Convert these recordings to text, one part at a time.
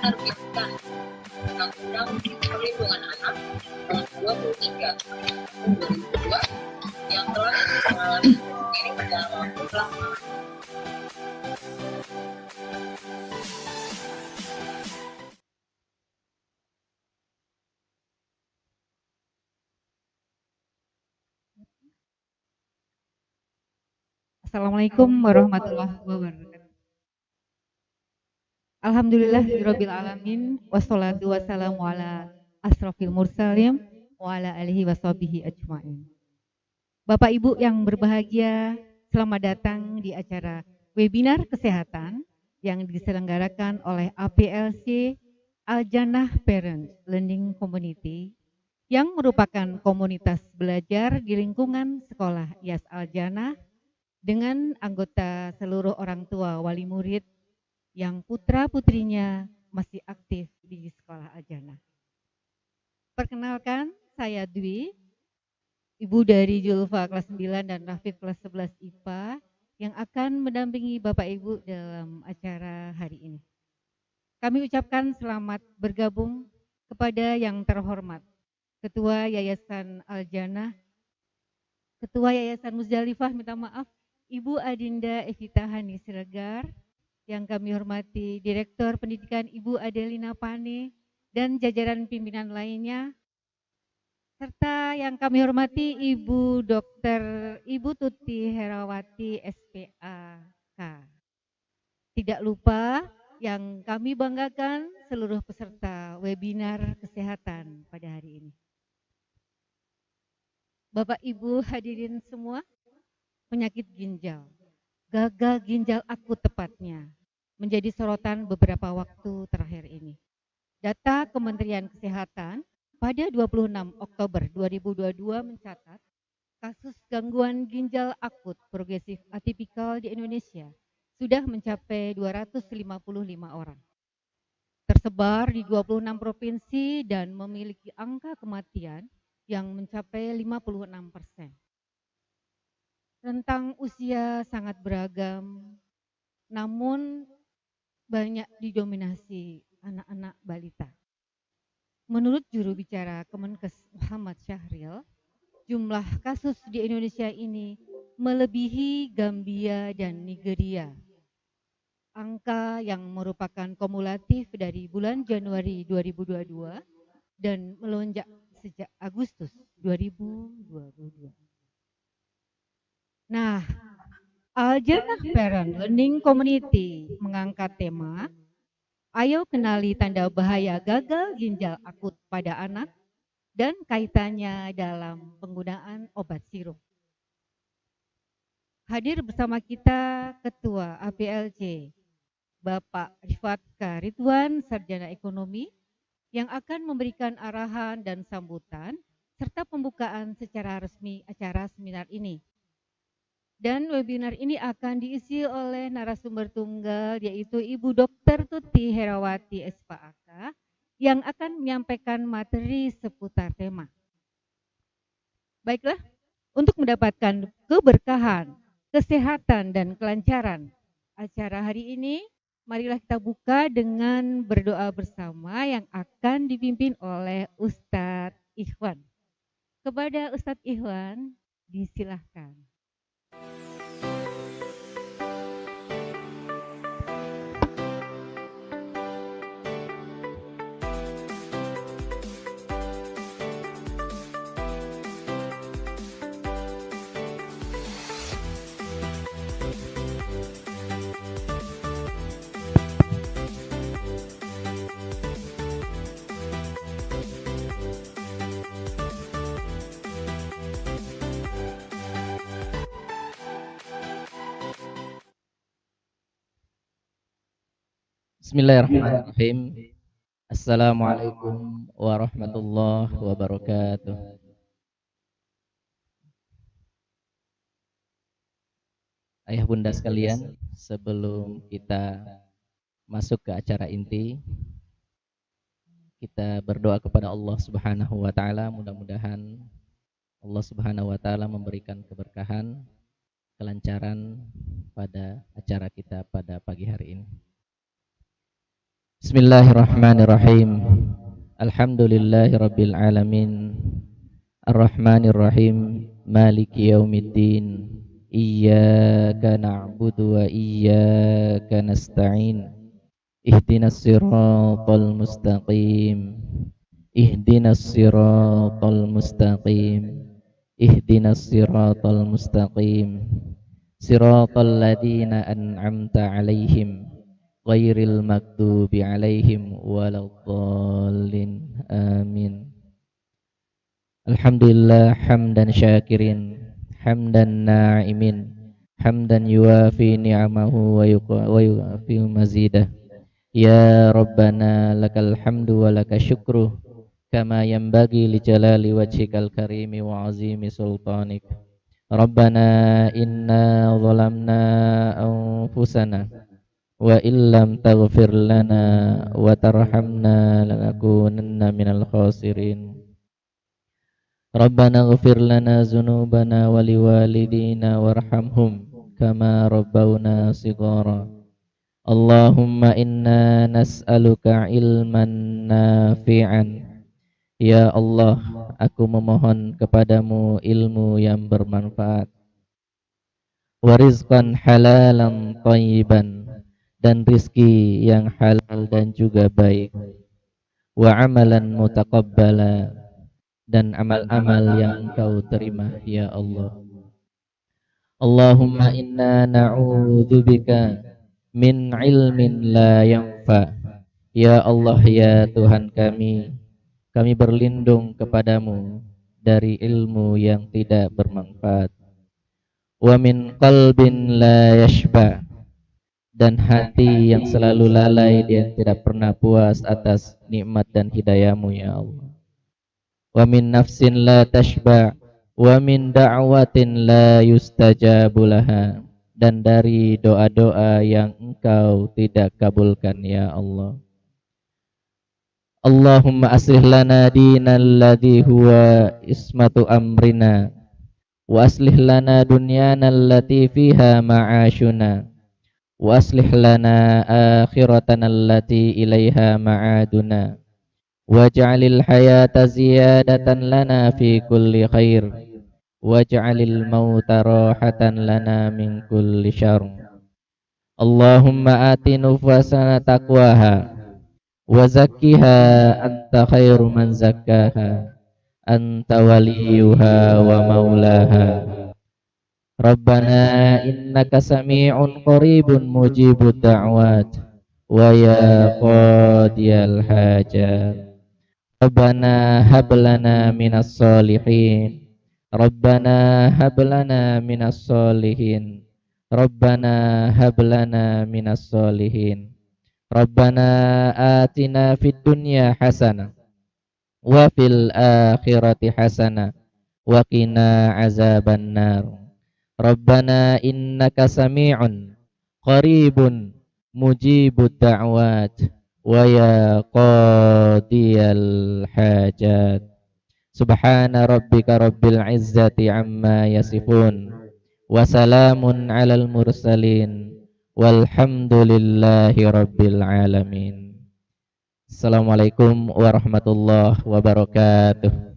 menerbitkan Undang-Undang Perlindungan Anak Nomor 23 Tahun 2002 yang telah mengalami sendiri dalam waktu lama. Assalamualaikum warahmatullahi wabarakatuh. Alhamdulillahirabbil alamin wassalatu wassalamu ala asrofil mursalin wa ala alihi washabihi ajmain. Bapak Ibu yang berbahagia, selamat datang di acara webinar kesehatan yang diselenggarakan oleh APLC Al-Jannah Parent Learning Community yang merupakan komunitas belajar di lingkungan sekolah IAS Al-Jannah dengan anggota seluruh orang tua wali murid yang putra-putrinya masih aktif di sekolah Al-Jannah. Perkenalkan, saya Dwi, ibu dari Julfa kelas 9 dan Rafiq kelas 11 IPA yang akan mendampingi Bapak Ibu dalam acara hari ini. Kami ucapkan selamat bergabung kepada yang terhormat Ketua Yayasan Al-Jannah, Ketua Yayasan Muzdalifah, minta maaf, Ibu Adinda Evita Hani Siregar, yang kami hormati Direktur Pendidikan Ibu Adelina Pane dan jajaran pimpinan lainnya, serta yang kami hormati Ibu Dr. Ibu Tuti Herawati SPAK. Tidak lupa yang kami banggakan seluruh peserta webinar kesehatan pada hari ini. Bapak Ibu hadirin semua, penyakit ginjal, gagal ginjal akut tepatnya, menjadi sorotan beberapa waktu terakhir ini. Data Kementerian Kesehatan pada 26 Oktober 2022 mencatat kasus gangguan ginjal akut progresif atipikal di Indonesia sudah mencapai 255 orang. Tersebar di 26 provinsi dan memiliki angka kematian yang mencapai 56%. Rentang usia sangat beragam, namun banyak didominasi anak-anak balita. Menurut juru bicara Kemenkes Muhammad Syahril, jumlah kasus di Indonesia ini melebihi Gambia dan Nigeria. Angka yang merupakan kumulatif dari bulan Januari 2022 dan melonjak sejak Agustus 2022. Nah, Al-Jannah Parent Learning Community mengangkat tema ayo kenali tanda bahaya gagal ginjal akut pada anak dan kaitannya dalam penggunaan obat sirup. Hadir bersama kita Ketua APLC, Bapak Rifat K. Ridwan, Sarjana Ekonomi, yang akan memberikan arahan dan sambutan serta pembukaan secara resmi acara seminar ini. Dan webinar ini akan diisi oleh narasumber tunggal yaitu Ibu Dr. Tuti Herawati SPAK yang akan menyampaikan materi seputar tema. Baiklah, untuk mendapatkan keberkahan, kesehatan dan kelancaran acara hari ini, marilah kita buka dengan berdoa bersama yang akan dipimpin oleh Ustadz Ikhwan. Kepada Ustadz Ikhwan, disilahkan. Bismillahirrahmanirrahim. Assalamualaikum warahmatullahi wabarakatuh. Ayah bunda sekalian, sebelum kita masuk ke acara inti, kita berdoa kepada Allah Subhanahu wa taala, mudah-mudahan Allah Subhanahu wa taala memberikan keberkahan, kelancaran pada acara kita pada pagi hari ini. Bismillahirrahmanirrahim. Alhamdulillahirabbil alamin. Arrahmanirrahim. Maliki yaumiddin. Iyyaka na'budu wa iyyaka nasta'in. Ihdinas siratal mustaqim. Ihdinas siratal mustaqim. Ihdinas siratal mustaqim. Siratal ladzina an'amta 'alaihim ghairil maghdubi 'alaihim waladdallin. Amin. Alhamdulillah hamdan syakirin, hamdan na'imin, hamdan yuwafi ni'amahu wa yuwafi mazidah. Ya Rabbana lakal hamdu wa laka syukru kama yanbaghi li jalali wajhikal karimi wa azimi sultanik. Rabbana inna zalamna anfusana wa illam taghfir lana wa tarhamna lanakunanna minal khasirin. Rabbana ighfir lana dzunubana wa liwalidina warhamhum kama rabbawna shighara. Allahumma inna nas'aluka ilman nafi'an. Ya Allah, aku memohon kepadamu ilmu yang bermanfaat, wa rizqan halalan thayyiban, dan rizki yang halal dan juga baik, wa amalan mutaqabbala, dan amal-amal yang Engkau terima ya Allah. Allahumma inna na'udzubika min ilmin la yanfa. Ya Allah, ya Tuhan kami berlindung kepadamu dari ilmu yang tidak bermanfaat. Wa min qalbin la yashba, dan hati yang selalu lalai dan tidak pernah puas atas nikmat dan hidayahmu ya Allah. Wa min nafsin la tashba, wa min da'watin la yustajabu laha, dan dari doa-doa yang Engkau tidak kabulkan ya Allah. Allahumma aslih lana dinal ladzi huwa ismatu amrina, wa aslih lana dunyana allati fiha ma'ashuna, wa aslih lana akhiratana allati ilaiha ma'aduna, waj'alil hayata ziyadatan lana fi kulli khair, waj'alil mauta rahatan lana min kulli syarr. Allahumma ati nufusana taqwaha wa zakkiha anta khairu man zakkaha, anta waliyuha wa maulaha. Rabbana innaka sami'un qaribun mujibud da'wat wa ya qadiyal hajat. Rabbana hab lana minas solihin. Rabbana hab lana minas solihin. Rabbana hab lana minas solihin. Rabbana atina fid dunya hasanah wa fil akhirati hasanah wa qina azaban nar. Rabbana innaka sami'un qaribun mujibud da'wat wa ya qadiyal hajat. Subhana rabbika rabbil izzati amma yasifun, wa salamun alal mursalin, walhamdulillahi rabbil alamin. Assalamualaikum warahmatullahi wabarakatuh.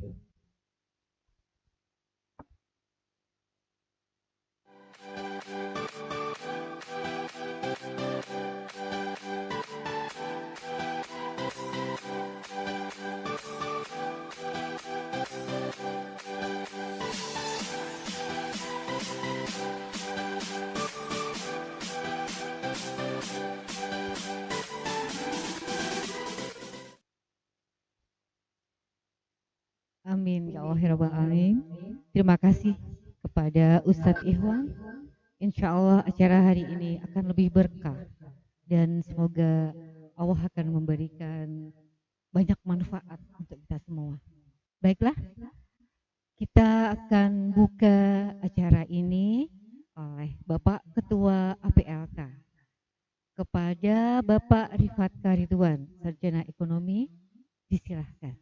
Amin ya Allah ya Rabbal Alamin. Terima kasih kepada Ustadz Ikhwan. Insya Allah acara hari ini akan lebih berkah dan semoga Allah akan memberikan banyak manfaat untuk kita semua. Baiklah, kita akan buka acara ini oleh Bapak Ketua APLK. Kepada Bapak Rifat Karidwan, Sarjana Ekonomi, disilahkan.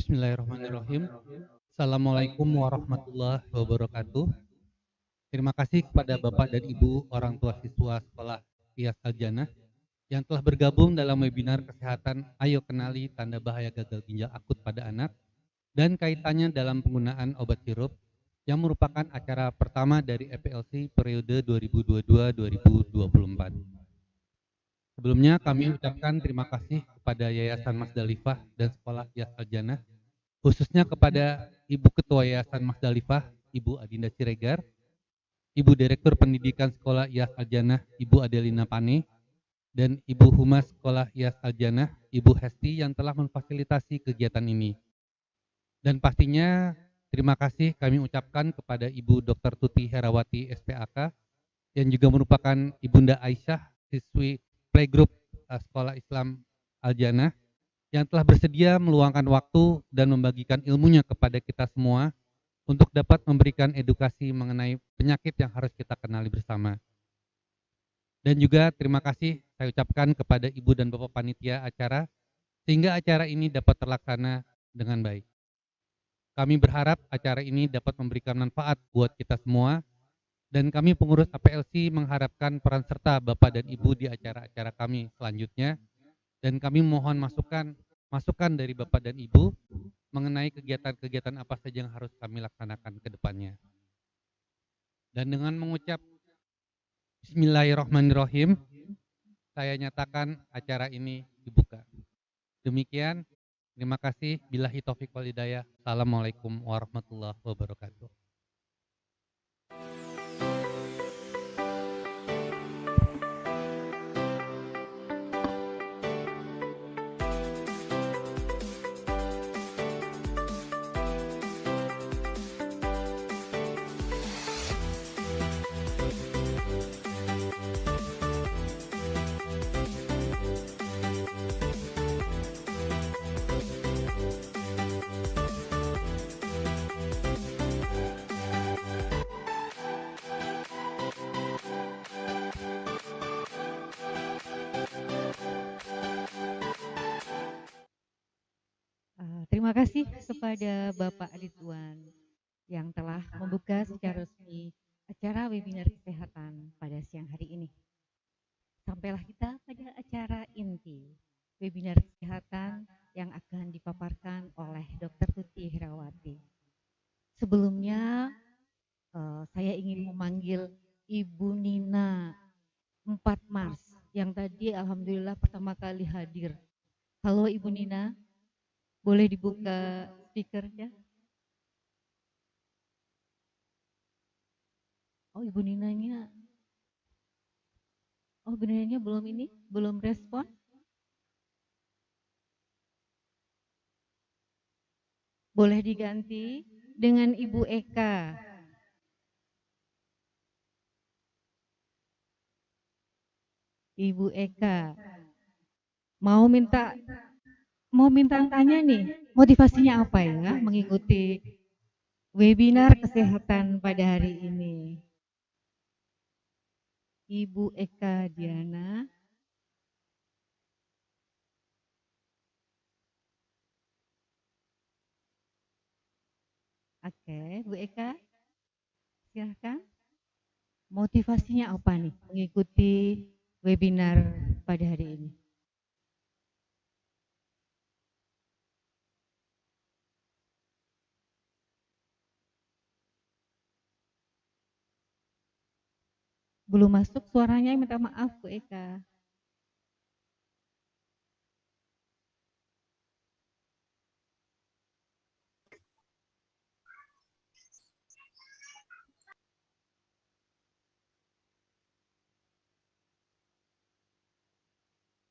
Bismillahirrahmanirrahim. Assalamualaikum warahmatullahi wabarakatuh. Terima kasih kepada Bapak dan Ibu orang tua siswa sekolah IAS Al-Jannah yang telah bergabung dalam webinar kesehatan Ayo Kenali Tanda Bahaya Gagal Ginjal Akut pada Anak dan kaitannya dalam penggunaan obat sirup yang merupakan acara pertama dari EPLC periode 2022-2024. Sebelumnya kami ucapkan terima kasih kepada Yayasan Mas Dalifah dan Sekolah IAS Al-Jannah, khususnya kepada Ibu Ketua Yayasan Mas Dalifah, Ibu Adinda Siregar, Ibu Direktur Pendidikan Sekolah IAS Al-Jannah, Ibu Adelina Pane, dan Ibu Humas Sekolah IAS Al-Jannah, Ibu Hesti yang telah memfasilitasi kegiatan ini. Dan pastinya terima kasih kami ucapkan kepada Ibu Dr. Tuti Herawati SPAK yang juga merupakan Ibunda Aisyah, siswi playgroup Sekolah Islam Al-Jannah yang telah bersedia meluangkan waktu dan membagikan ilmunya kepada kita semua untuk dapat memberikan edukasi mengenai penyakit yang harus kita kenali bersama. Dan juga terima kasih saya ucapkan kepada Ibu dan Bapak Panitia acara, sehingga acara ini dapat terlaksana dengan baik. Kami berharap acara ini dapat memberikan manfaat buat kita semua, dan kami pengurus APLC mengharapkan peran serta Bapak dan Ibu di acara-acara kami selanjutnya, dan kami mohon masukan dari Bapak dan Ibu mengenai kegiatan-kegiatan apa saja yang harus kami laksanakan ke depannya. Dan dengan mengucap Bismillahirrahmanirrahim, saya nyatakan acara ini dibuka. Demikian, terima kasih. Billahi taufiq wal hidayah. Assalamualaikum warahmatullahi wabarakatuh. Terima kasih kepada Bapak Ridwan yang telah membuka secara resmi acara webinar kesehatan pada siang hari ini. Sampailah kita pada acara inti webinar kesehatan yang akan dipaparkan oleh Dr. Tuti Herawati. Sebelumnya saya ingin memanggil Ibu Nina 4 Mars yang tadi alhamdulillah pertama kali hadir. Halo Ibu Nina, boleh dibuka speakernya? Oh Ibu Ninanya belum respon. Boleh diganti dengan Ibu Eka. Ibu Eka mau minta tanya nih, motivasinya apa ya mengikuti webinar kesehatan pada hari ini? Ibu Eka Diana. Oke, Bu Eka, silahkan. Motivasinya apa nih mengikuti webinar pada hari ini? Belum masuk suaranya, minta maaf Bu Eka.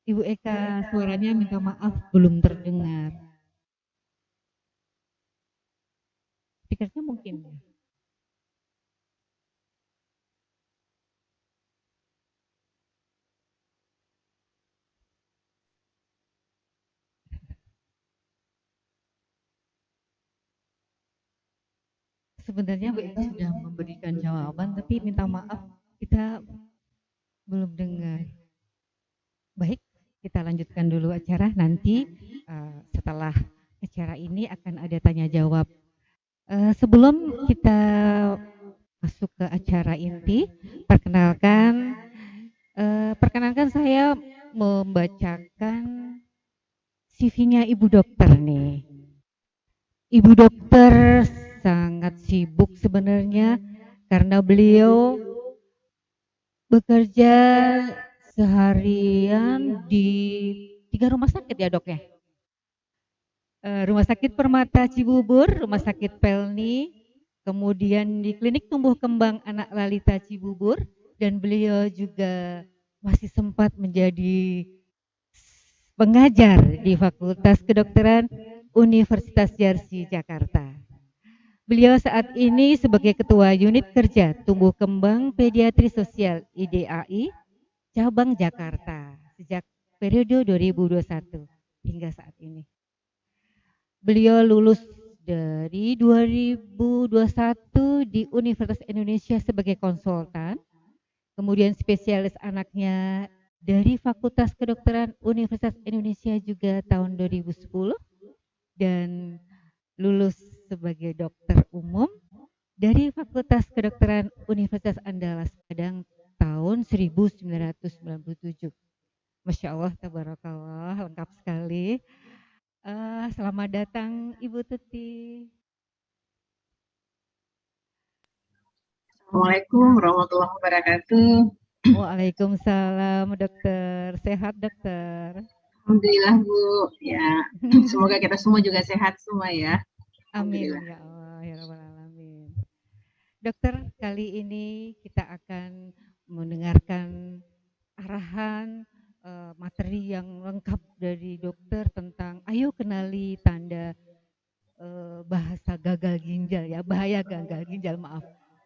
Ibu Eka suaranya minta maaf belum terdengar. Speakernya mungkin ya. Sebenarnya Bu Eka sudah memberikan jawaban, tapi minta maaf kita belum dengar. Baik, kita lanjutkan dulu acara. Nanti setelah acara ini akan ada tanya jawab. Sebelum kita masuk ke acara inti, perkenalkan saya membacakan CV-nya Ibu Dokter nih. Ibu Dokter sangat sibuk sebenarnya karena beliau bekerja seharian di 3 rumah sakit ya Dok ya? Rumah Sakit Permata Cibubur, Rumah Sakit Pelni, kemudian di Klinik Tumbuh Kembang Anak Lalita Cibubur, dan beliau juga masih sempat menjadi pengajar di Fakultas Kedokteran Universitas Yarsi Jakarta. Beliau saat ini sebagai Ketua Unit Kerja Tumbuh Kembang Pediatri Sosial IDAI Cabang Jakarta sejak periode 2021 hingga saat ini. Beliau lulus dari 2021 di Universitas Indonesia sebagai konsultan, kemudian spesialis anaknya dari Fakultas Kedokteran Universitas Indonesia juga tahun 2010, dan lulus sebagai dokter umum dari Fakultas Kedokteran Universitas Andalas Padang tahun 1997. Masya Allah, tabarakallah, lengkap sekali. Selamat datang Ibu Tuti. Assalamualaikum warahmatullahi wabarakatuh. Waalaikumsalam dokter. Sehat dokter? Alhamdulillah Bu. Ya, semoga kita semua juga sehat semua ya. Amin ya Allah ya Rabbal Alamin. Dokter, kali ini kita akan mendengarkan arahan materi yang lengkap dari dokter tentang ayo kenali tanda bahasa gagal ginjal ya, bahaya gagal ginjal,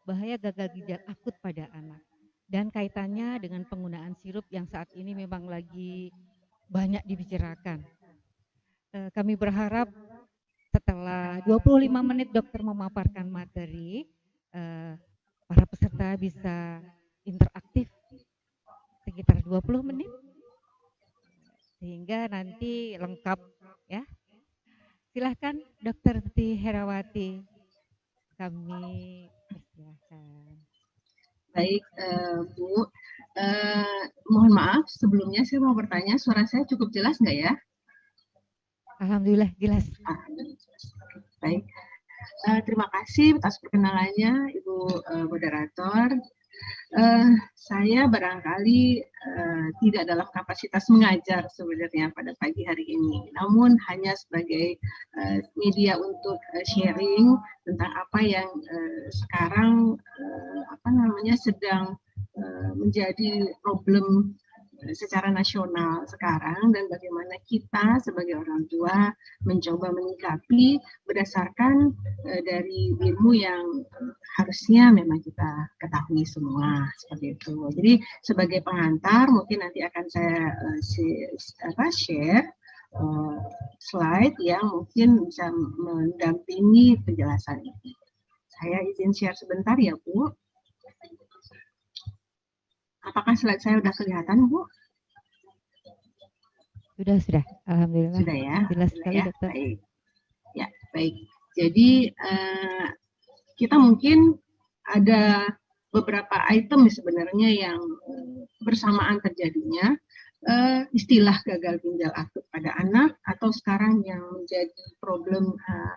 bahaya gagal ginjal akut pada anak, dan kaitannya dengan penggunaan sirup yang saat ini memang lagi banyak dibicarakan. Kami berharap setelah 25 menit dokter memaparkan materi, para peserta bisa interaktif sekitar 20 menit sehingga nanti lengkap ya. Silahkan Dokter Tuti Herawati, kami persilahkan. Baik Bu, mohon maaf sebelumnya saya mau bertanya, suara saya cukup jelas nggak ya? Alhamdulillah jelas. Baik, terima kasih atas perkenalannya Ibu moderator. Saya barangkali tidak dalam kapasitas mengajar sebenarnya pada pagi hari ini, namun hanya sebagai media untuk sharing tentang apa yang sekarang sedang menjadi problem secara nasional sekarang, dan bagaimana kita sebagai orang tua mencoba menyikapi berdasarkan dari ilmu yang harusnya memang kita ketahui semua seperti itu. Jadi sebagai pengantar mungkin nanti akan saya share slide yang mungkin bisa mendampingi penjelasan ini. Saya izin share sebentar ya Bu. Apakah slide saya sudah kelihatan, Bu? Sudah. Alhamdulillah. Sudah ya. Jelas sekali ya, dokter. Baik. Ya, baik. Jadi kita mungkin ada beberapa item sebenarnya yang bersamaan terjadinya. Istilah gagal ginjal akut pada anak, atau sekarang yang menjadi problem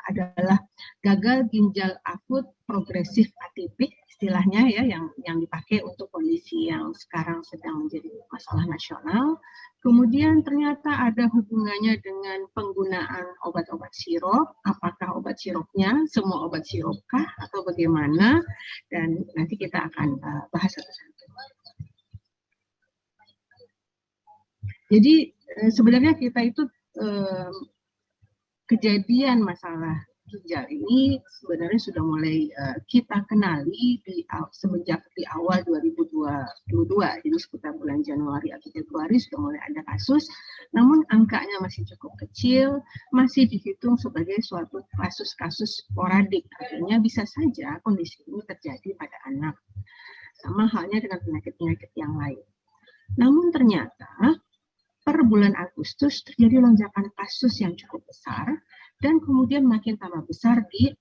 adalah gagal ginjal akut progresif atipik, istilahnya ya, yang dipakai untuk kondisi yang sekarang sedang menjadi masalah nasional. Kemudian ternyata ada hubungannya dengan penggunaan obat-obat sirup, apakah obat sirupnya semua obat sirupkah atau bagaimana, dan nanti kita akan bahas satu-satu. Jadi sebenarnya kita itu kejadian masalah ginjal ini sebenarnya sudah mulai kita kenali semenjak di awal 2022, jadi sekitar bulan Januari atau Februari sudah mulai ada kasus, namun angkanya masih cukup kecil, masih dihitung sebagai suatu kasus-kasus sporadik, artinya bisa saja kondisi ini terjadi pada anak, sama halnya dengan penyakit-penyakit yang lain. Namun ternyata per bulan Agustus terjadi lonjakan kasus yang cukup besar, dan kemudian makin tambah besar di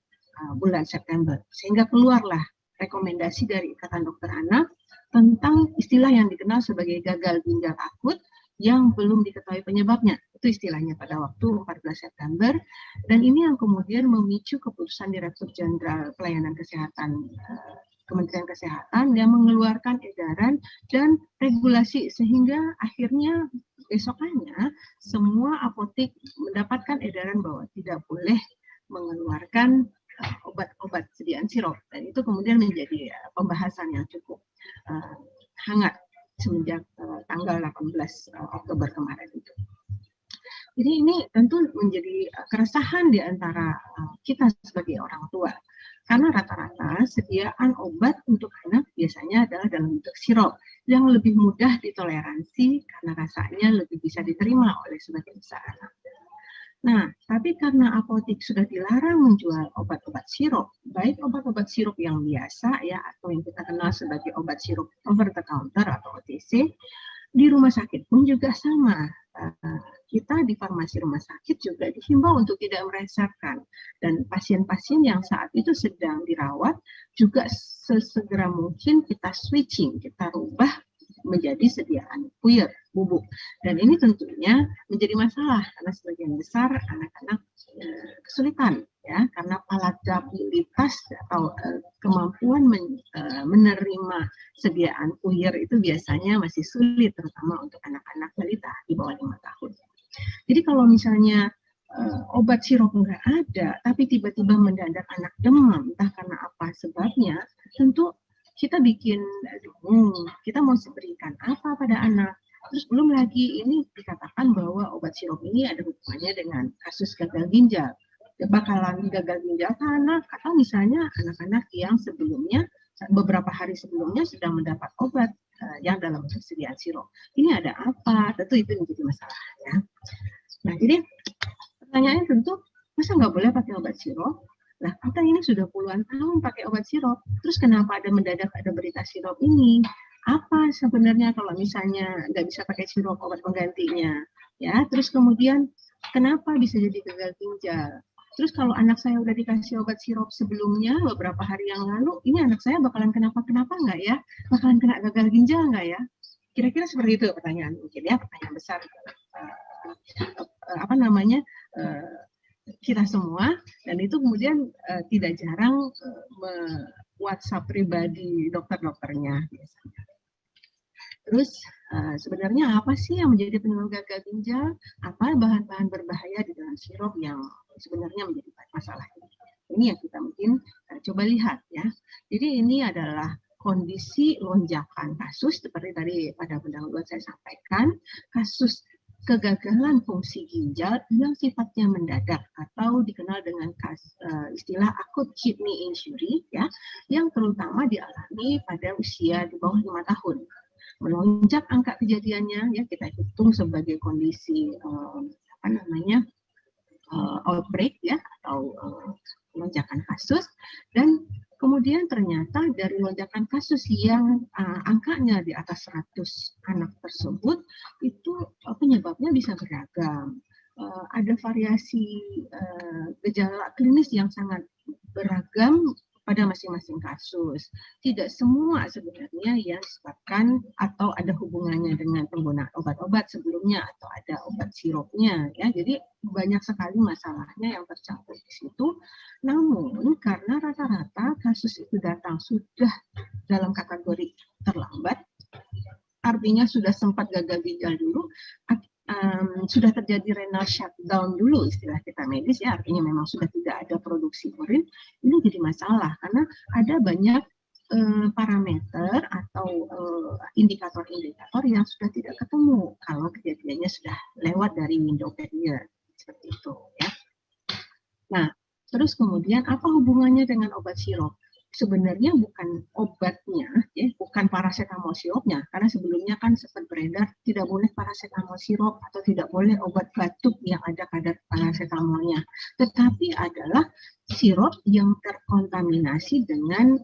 bulan September, sehingga keluarlah rekomendasi dari Ikatan Dokter Anak tentang istilah yang dikenal sebagai gagal ginjal akut yang belum diketahui penyebabnya. Itu istilahnya pada waktu 14 September, dan ini yang kemudian memicu keputusan Direktur Jenderal Pelayanan Kesehatan Kementerian Kesehatan yang mengeluarkan edaran dan regulasi, sehingga akhirnya besokannya semua apotek mendapatkan edaran bahwa tidak boleh mengeluarkan obat-obat sediaan sirup, dan itu kemudian menjadi pembahasan yang cukup hangat semenjak tanggal 18 Oktober kemarin itu. Jadi ini tentu menjadi keresahan di antara kita sebagai orang tua, karena rata-rata sediaan obat untuk anak biasanya adalah dalam bentuk sirup yang lebih mudah ditoleransi karena rasanya lebih bisa diterima oleh sebagian besar anak. Nah, tapi karena apotek sudah dilarang menjual obat-obat sirup, baik obat-obat sirup yang biasa ya, atau yang kita kenal sebagai obat sirup over the counter atau OTC, di rumah sakit pun juga sama. Kita di farmasi rumah sakit juga dihimbau untuk tidak meresapkan, dan pasien-pasien yang saat itu sedang dirawat juga sesegera mungkin kita switching, kita rubah menjadi sediaan puyer, bubuk. Dan ini tentunya menjadi masalah karena sebagian besar anak-anak kesulitan ya, karena palatabilitas atau kemampuan menerima sediaan puyer itu biasanya masih sulit, terutama untuk anak-anak balita di bawah 5 tahun. Jadi kalau misalnya obat sirup nggak ada, tapi tiba-tiba mendadak anak demam, entah karena apa sebabnya, tentu kita bikin kita mau berikan apa pada anak. Terus belum lagi ini dikatakan bahwa obat sirup ini ada hubungannya dengan kasus gagal ginjal. Bakalan gagal ginjal karena atau misalnya anak-anak yang sebelumnya beberapa hari sebelumnya sudah mendapat obat yang dalam bentuk sediaan sirup. Ini ada apa? Tentu itu menjadi masalah ya. Nah, jadi pertanyaannya tentu masa nggak boleh pakai obat sirup? Nah, kita ini sudah puluhan tahun pakai obat sirup, terus kenapa ada mendadak ada berita sirup ini? Apa sebenarnya kalau misalnya nggak bisa pakai sirup obat penggantinya? Ya, terus kemudian kenapa bisa jadi gagal ginjal? Terus kalau anak saya udah dikasih obat sirup sebelumnya beberapa hari yang lalu, ini anak saya bakalan kenapa-kenapa nggak ya? Bakalan kena gagal ginjal nggak ya? Kira-kira seperti itu pertanyaan mungkin ya, pertanyaan besar. Kita semua, dan itu kemudian tidak jarang WhatsApp pribadi dokter-dokternya biasanya. Terus sebenarnya apa sih yang menjadi penyebab gagal ginjal? Apa bahan-bahan berbahaya di dalam sirup yang sebenarnya menjadi masalah ini? Ini yang kita mungkin coba lihat ya. Jadi ini adalah kondisi lonjakan kasus seperti tadi pada pendahuluan saya sampaikan, kasus kegagalan fungsi ginjal yang sifatnya mendadak atau dikenal dengan istilah acute kidney injury ya, yang terutama dialami pada usia di bawah 5 tahun. Melonjak angka kejadiannya ya, kita hitung sebagai kondisi outbreak ya, atau lonjakan kasus, dan kemudian ternyata dari lonjakan kasus yang angkanya di atas 100 anak tersebut, itu penyebabnya bisa beragam. Ada variasi gejala klinis yang sangat beragam pada masing-masing kasus. Tidak semua sebenarnya yang disebabkan atau ada hubungannya dengan penggunaan obat-obat sebelumnya atau ada obat sirupnya ya. Jadi banyak sekali masalahnya yang tercakup di situ. Namun karena rata-rata kasus itu datang sudah dalam kategori terlambat, artinya sudah sempat gagal ginjal dulu, sudah terjadi renal shutdown dulu istilah kita medis ya, artinya memang sudah tidak ada produksi urin, ini jadi masalah karena ada banyak parameter atau indikator-indikator yang sudah tidak ketemu kalau kejadiannya sudah lewat dari window period seperti itu ya. Nah, terus kemudian apa hubungannya dengan obat sirup? Sebenarnya bukan obatnya, ya, bukan paracetamol sirupnya, karena sebelumnya kan sempat beredar tidak boleh paracetamol sirup atau tidak boleh obat batuk yang ada kadar paracetamolnya, tetapi adalah sirup yang terkontaminasi dengan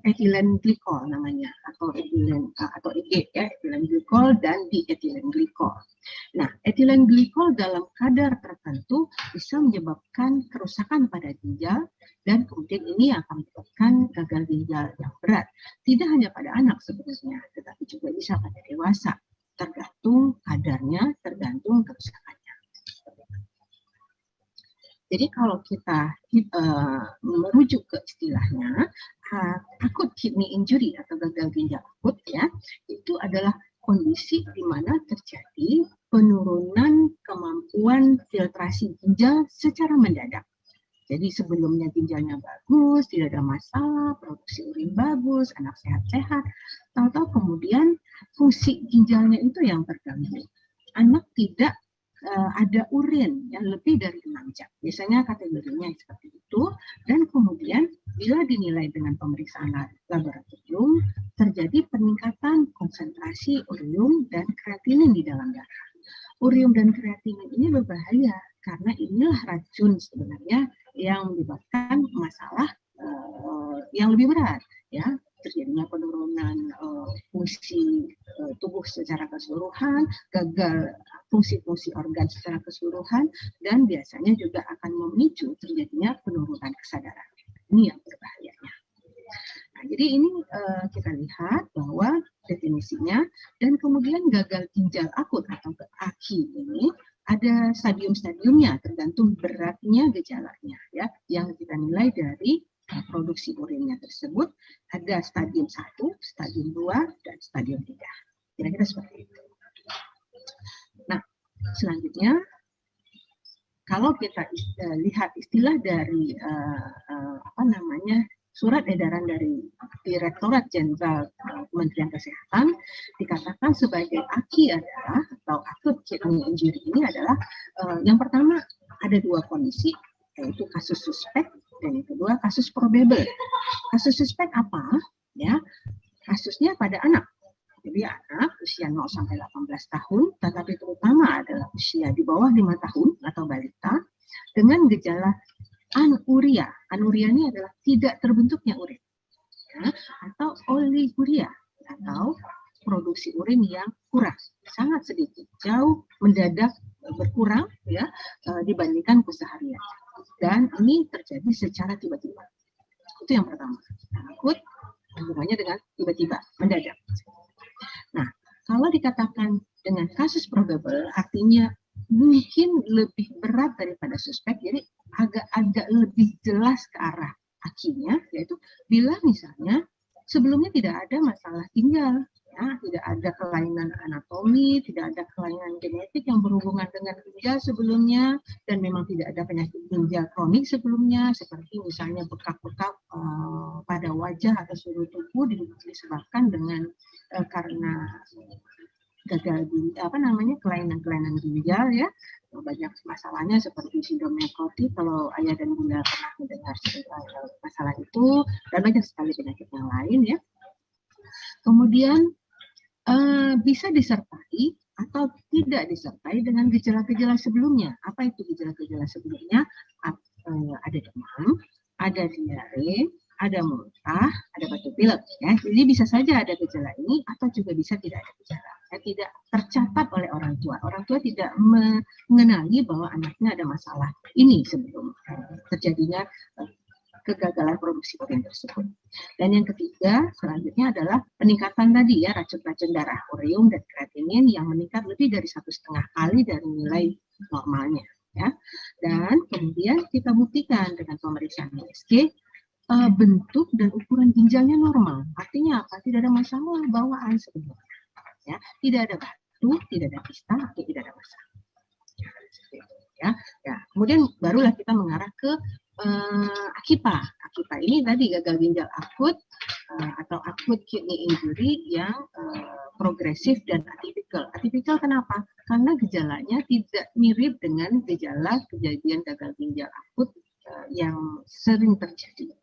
ethylene glycol namanya, atau ethylene atau EG ya, ethylene glycol dan diethylene glycol. Nah, etilen glikol dalam kadar tertentu bisa menyebabkan kerusakan pada ginjal dan kemudian ini akan menyebabkan gagal ginjal yang berat. Tidak hanya pada anak sebenarnya, tetapi juga bisa pada dewasa. Tergantung kadarnya, tergantung kerusakannya. Jadi kalau kita merujuk ke istilahnya, akut kidney injury atau gagal ginjal akut ya, itu adalah kondisi di mana terjadi penurunan kemampuan filtrasi ginjal secara mendadak. Jadi sebelumnya ginjalnya bagus, tidak ada masalah, produksi urin bagus, anak sehat-sehat, tahu-tahu kemudian fungsi ginjalnya itu yang terganggu. Anak tidak ada urin yang lebih dari 6 jam. Biasanya kategorinya seperti itu. Dan kemudian bila dinilai dengan pemeriksaan laboratorium, terjadi peningkatan konsentrasi urium dan kreatinin di dalam darah. Urium dan kreatinin ini berbahaya karena inilah racun sebenarnya yang menyebabkan masalah yang lebih berat, ya, terjadinya penurunan fungsi tubuh secara keseluruhan, gagal fungsi-fungsi organ secara keseluruhan, dan biasanya juga akan memicu terjadinya penurunan kesadaran. Ini yang berbahayanya. Nah, jadi ini kita lihat bahwa definisinya, dan kemudian gagal ginjal akut atau AKI ini ada stadium-stadiumnya tergantung beratnya gejalanya, ya, yang kita nilai dari produksi urinnya tersebut. Ada stadium 1, stadium 2, dan stadium 3. Kira-kira seperti itu. Nah, selanjutnya kalau kita lihat istilah dari surat edaran dari Direktorat Jenderal Kementerian Kesehatan, dikatakan sebagai AKI adalah, atau acute kidney injury ini adalah yang pertama ada dua kondisi, yaitu kasus suspek dan yang kedua kasus probable. Kasus suspek apa? Ya, kasusnya pada anak. Jadi anak usia 0 sampai 18 tahun, tetapi terutama adalah usia di bawah 5 tahun atau balita dengan gejala anuria. Anuria ini adalah tidak terbentuknya urin, ya, atau oliguria atau produksi urin yang kurang, sangat sedikit, jauh mendadak berkurang, ya, dibandingkan keseharian. Dan ini terjadi secara tiba-tiba. Itu yang pertama. Akut hubungannya dengan tiba-tiba, mendadak. Nah, kalau dikatakan dengan kasus probable, artinya mungkin lebih berat daripada suspek, jadi agak lebih jelas ke arah akinya, yaitu bila misalnya sebelumnya tidak ada masalah ginjal, ya, tidak ada kelainan anatomi, tidak ada kelainan genetik yang berhubungan dengan ginjal sebelumnya, dan memang tidak ada penyakit ginjal kronik sebelumnya, seperti misalnya bekak-bekak pada wajah atau seluruh tubuh disebabkan dengan karena gagal kelainan ginjal, ya, banyak masalahnya seperti sindrom nekrotik kalau ayah dan bunda pernah mendengar masalah itu, dan banyak sekali penyakit yang lain, ya. Kemudian bisa disertai atau tidak disertai dengan gejala-gejala sebelumnya. Apa itu gejala-gejala sebelumnya? Ada demam, ada diare, ada muntah, ada batuk pilek, ya. Jadi bisa saja ada gejala ini atau juga bisa tidak ada gejala. Tidak tercatat oleh orang tua. Orang tua tidak mengenali bahwa anaknya ada masalah ini sebelum terjadinya kegagalan produksi urin tersebut. Dan yang ketiga, selanjutnya adalah peningkatan tadi, ya, racun-racun darah, urium dan kreatinin yang meningkat lebih dari 1,5 kali dari nilai normalnya, ya. Dan kemudian kita buktikan dengan pemeriksaan USG, bentuk dan ukuran ginjalnya normal. Artinya apa? Tidak ada masalah bawaan sebenarnya, ya. Tidak ada batu, tidak ada kista, atau tidak ada masalah. Ya, ya. Kemudian barulah kita mengarah ke AKIPA. AKIPA ini tadi gagal ginjal akut atau acute kidney injury yang progresif dan atipikal. Atipikal kenapa? Karena gejalanya tidak mirip dengan gejala kejadian gagal ginjal akut yang sering terjadi.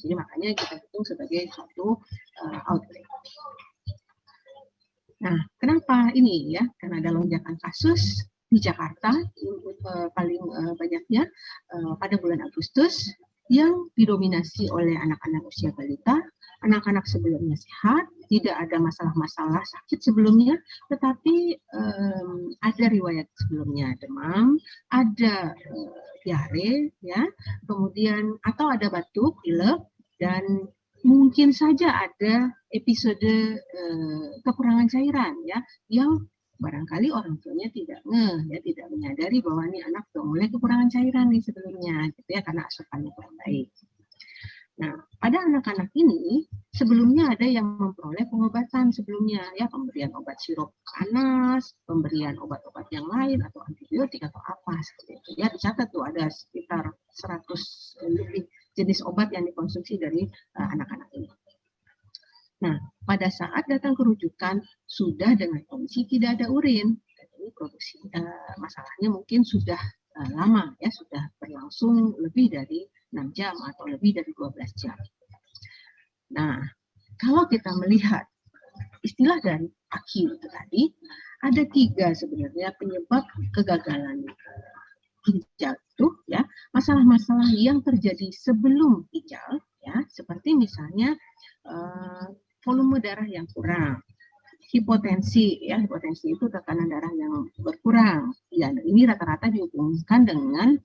Jadi makanya kita hitung sebagai suatu outbreak. Nah, kenapa ini, ya? Karena ada lonjakan kasus di Jakarta paling banyaknya pada bulan Agustus yang didominasi oleh anak-anak usia balita, anak-anak sebelumnya sehat, tidak ada masalah-masalah sakit sebelumnya, tetapi ada riwayat sebelumnya demam, ada diare, ya, kemudian atau ada batuk, pilek, dan mungkin saja ada episode kekurangan cairan, ya, yang barangkali orang tuanya tidak ya, tidak menyadari bahwa ini anak sudah mulai kekurangan cairan nih sebelumnya, gitu ya, karena asupannya kurang baik. Nah, pada anak-anak ini sebelumnya ada yang memperoleh pengobatan sebelumnya, ya, pemberian obat sirup panas, pemberian obat-obat yang lain atau antibiotik atau apa seperti itu. Ya, dicatat tuh ada sekitar 100 lebih jenis obat yang dikonsumsi dari anak-anak ini. Nah, pada saat datang ke rujukan sudah dengan kondisi tidak ada urin, ini produksi masalahnya mungkin sudah lama, ya, sudah berlangsung lebih dari 6 jam atau lebih dari 12 jam. Nah, kalau kita melihat istilah dari AKI itu tadi, ada 3 sebenarnya penyebab kegagalan ginjal itu, ya, masalah-masalah yang terjadi sebelum ginjal, ya, seperti misalnya volume darah yang kurang, hipotensi, ya, hipotensi itu tekanan darah yang berkurang, ya, ini rata-rata dihubungkan dengan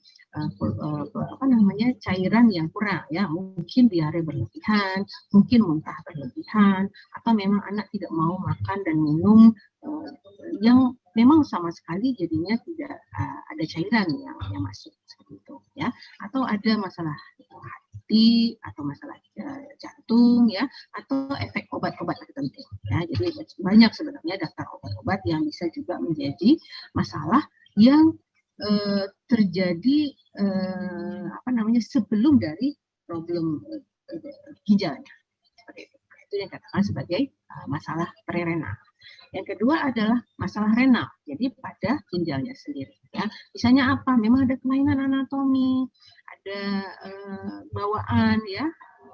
cairan yang kurang, ya, mungkin diare berlebihan, mungkin muntah berlebihan, atau memang anak tidak mau makan dan minum yang memang sama sekali jadinya tidak ada cairan yang masuk seperti itu, ya, atau ada masalah hati atau masalah jantung, ya, atau efek obat-obat tertentu, ya. Jadi banyak sebenarnya daftar obat-obat yang bisa juga menjadi masalah yang terjadi sebelum dari problem ginjalnya. Seperti itu. Itu yang dikatakan sebagai masalah prerenal. Yang kedua adalah masalah renal, jadi pada ginjalnya sendiri, ya. Misalnya apa? Memang ada kelainan anatomi, ada bawaan, ya,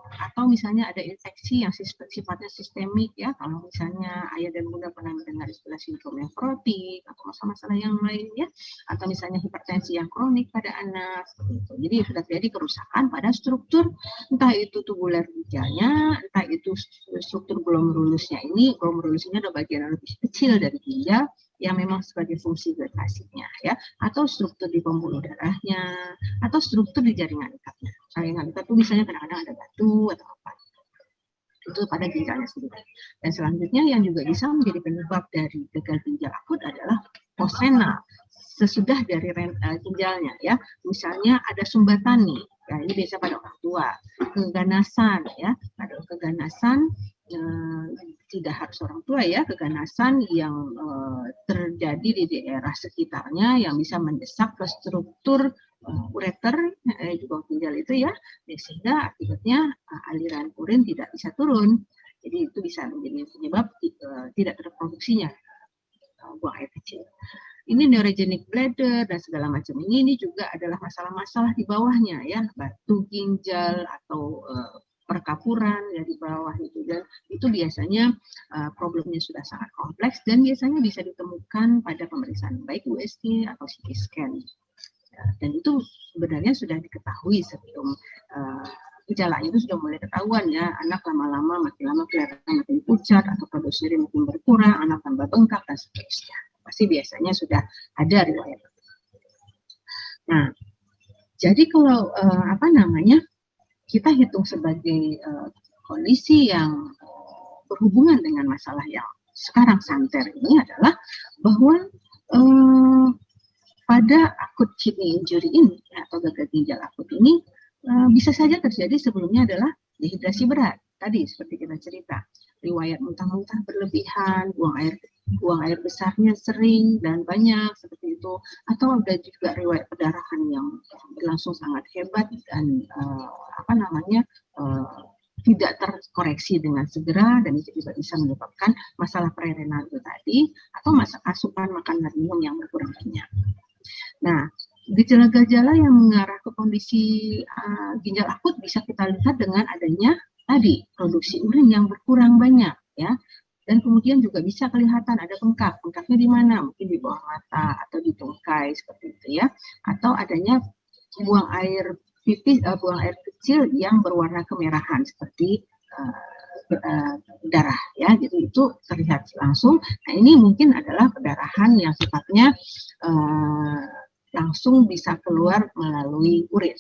atau misalnya ada infeksi yang sifatnya sistemik, ya. Kalau misalnya ayah dan bunda pernah mendengar istilah sindrom nefrotik atau masalah-masalah yang lain, ya, atau misalnya hipertensi yang kronik pada anak, seperti itu. Jadi sudah terjadi kerusakan pada struktur, entah itu tubular ginjalnya, entah itu struktur glomerulusnya ini. Glomerulus ini ada bagian yang lebih kecil dari ginjal yang memang sebagai fungsi filtrasinya, ya, atau struktur di pembuluh darahnya, atau struktur di jaringan ikatnya. Jaringan ikat itu misalnya kadang-kadang ada batu atau apa. Itu pada ginjalnya sendiri. Dan selanjutnya yang juga bisa menjadi penyebab dari gagal ginjal akut adalah postrenal, sesudah dari ginjalnya, ya. Misalnya ada sumbatan nih, ya, ini biasa pada orang tua, keganasan, ya, ada keganasan. Tidak harus orang tua, ya, keganasan yang terjadi di daerah sekitarnya yang bisa mendesak ke struktur ureter di bawah ginjal itu, ya, sehingga akibatnya aliran urin tidak bisa turun. Jadi itu bisa menjadi penyebab tidak terproduksinya buang air kecil. Ini neurogenic bladder dan segala macam ini juga adalah masalah-masalah di bawahnya, ya, batu ginjal atau perkapuran dari bawah itu, dan itu biasanya problemnya sudah sangat kompleks dan biasanya bisa ditemukan pada pemeriksaan baik USG atau CT scan, ya, dan itu sebenarnya sudah diketahui sebelum gejala itu sudah mulai ketahuan, ya. Anak lama-lama makin lama kelihatan makin pucat atau produksi urin makin berkurang, anak tambah bengkak dan seterusnya. Pasti biasanya sudah ada riwayat. Nah, jadi kalau kita hitung sebagai kondisi yang berhubungan dengan masalah yang sekarang santer ini adalah bahwa pada acute kidney injury ini, atau gagal ginjal akut ini, bisa saja terjadi sebelumnya adalah dehidrasi berat. Tadi seperti kita cerita, riwayat muntah-muntah berlebihan, buang air besarnya sering dan banyak seperti itu, atau ada juga riwayat perdarahan yang berlangsung sangat hebat dan tidak terkoreksi dengan segera, dan itu juga bisa menyebabkan masalah prerenal itu tadi, atau asupan makan dan minum yang berkurang banyak. Nah, gejala-gejala yang mengarah ke kondisi ginjal akut bisa kita lihat dengan adanya tadi produksi urin yang berkurang banyak, ya, dan kemudian juga bisa kelihatan ada bengkak. Bengkaknya di mana? Mungkin di bawah mata atau di tungkai seperti itu, ya, atau adanya buang air kecil yang berwarna kemerahan seperti darah ya, gitu, itu terlihat langsung. Nah, ini mungkin adalah pendarahan yang sifatnya langsung bisa keluar melalui urin.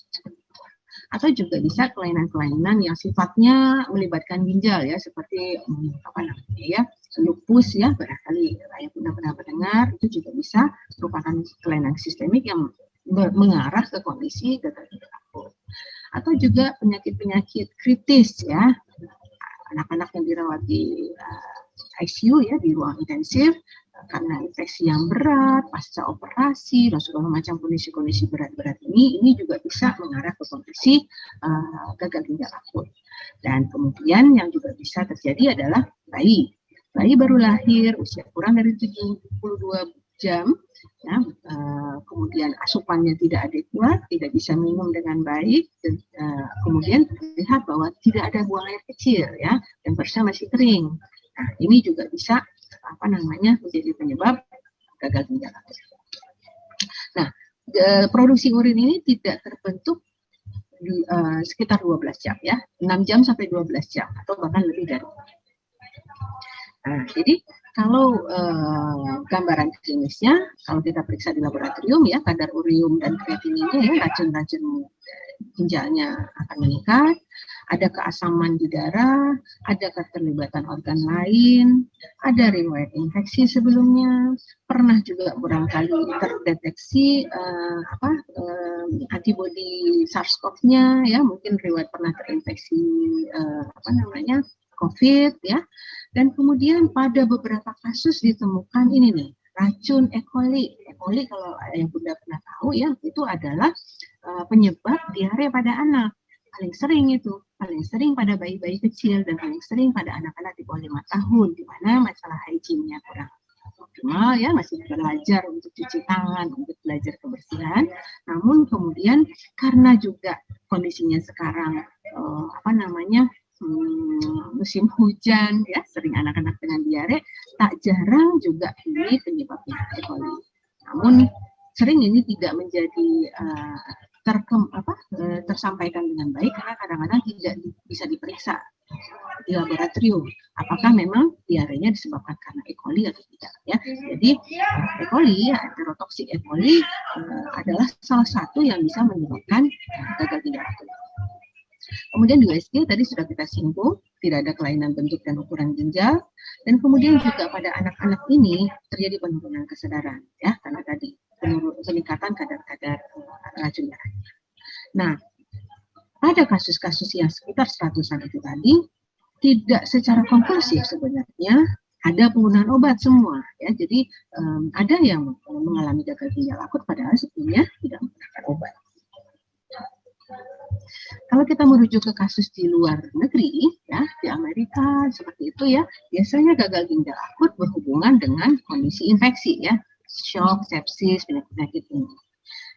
Atau juga bisa kelainan-kelainan yang sifatnya melibatkan ginjal ya, seperti apa namanya ya, lupus ya, barangkali Ayah Bunda pernah mendengar, itu juga bisa merupakan kelainan sistemik yang mengarah ke kondisi gagal ginjal akut. Atau juga penyakit-penyakit kritis ya, anak-anak yang dirawat di ICU ya, di ruang intensif, karena infeksi yang berat, pasca operasi, dan segala macam kondisi-kondisi berat-berat ini juga bisa mengarah ke kondisi gagal ginjal akut. Dan kemudian yang juga bisa terjadi adalah bayi. Bayi baru lahir, usia kurang dari 72 jam, ya, kemudian asupannya tidak adekuat, tidak bisa minum dengan baik, dan, kemudian terlihat bahwa tidak ada buang air kecil, ya, dan persnya masih kering. Nah, ini juga bisa menjadi penyebab gagal ginjal akut. Nah, produksi urin ini tidak terbentuk sekitar 12 jam ya, 6 jam sampai 12 jam atau bahkan lebih dari. Nah, jadi kalau gambaran klinisnya, kalau kita periksa di laboratorium ya, kadar urium dan kreatininnya ya, racun-racun ginjalnya akan meningkat, ada keasaman di darah, ada keterlibatan organ lain, ada riwayat infeksi sebelumnya, pernah juga barangkali terdeteksi antibodi SARS-CoV-nya ya, mungkin riwayat pernah terinfeksi COVID ya, dan kemudian pada beberapa kasus ditemukan ini nih, racun E. coli. E. coli kalau yang Bunda pernah tahu ya, itu adalah penyebab diare pada anak. Paling sering pada bayi-bayi kecil dan paling sering pada anak-anak di bawah 5 tahun, di mana masalah hygiene-nya kurang optimal ya, masih belajar untuk cuci tangan, untuk belajar kebersihan. Namun kemudian karena juga kondisinya sekarang musim hujan ya, sering anak-anak dengan diare, tak jarang juga ini penyebabnya E. coli. Namun sering ini tidak menjadi tersampaikan dengan baik karena kadang-kadang tidak bisa diperiksa di laboratorium apakah memang diarenya disebabkan karena E. coli atau tidak ya. Jadi E. coli, enterotoksik E. coli adalah salah satu yang bisa menyebabkan gagal ginjal akut. Kemudian di USG tadi sudah kita singgung, tidak ada kelainan bentuk dan ukuran ginjal, dan kemudian juga pada anak-anak ini terjadi penurunan kesadaran ya, karena tadi peningkatan kadar-kadar racun darahnya. Nah, pada kasus-kasus yang sekitar 100-an itu tadi, tidak secara konklusif sebenarnya ada penggunaan obat semua ya. Jadi ada yang mengalami gagal ginjal akut padahal sebelumnya tidak menggunakan obat. Kalau kita merujuk ke kasus di luar negeri ya, di Amerika seperti itu ya, biasanya gagal ginjal akut berhubungan dengan kondisi infeksi ya, shock, sepsis, penyakit ini.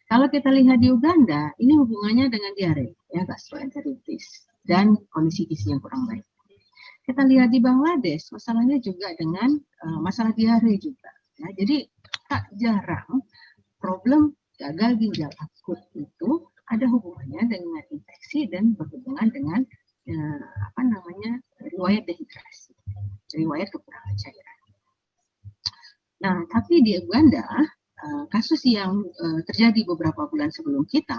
Kalau kita lihat di Uganda, ini hubungannya dengan diare ya, gastroenteritis dan kondisi gizi yang kurang baik. Kita lihat di Bangladesh, masalahnya juga dengan masalah diare juga. Ya, jadi tak jarang problem gagal ginjal akut itu ada hubungannya dengan infeksi dan berhubungan dengan riwayat dehidrasi, riwayat kekurangan cairan. Nah, tapi di Uganda kasus yang terjadi beberapa bulan sebelum kita,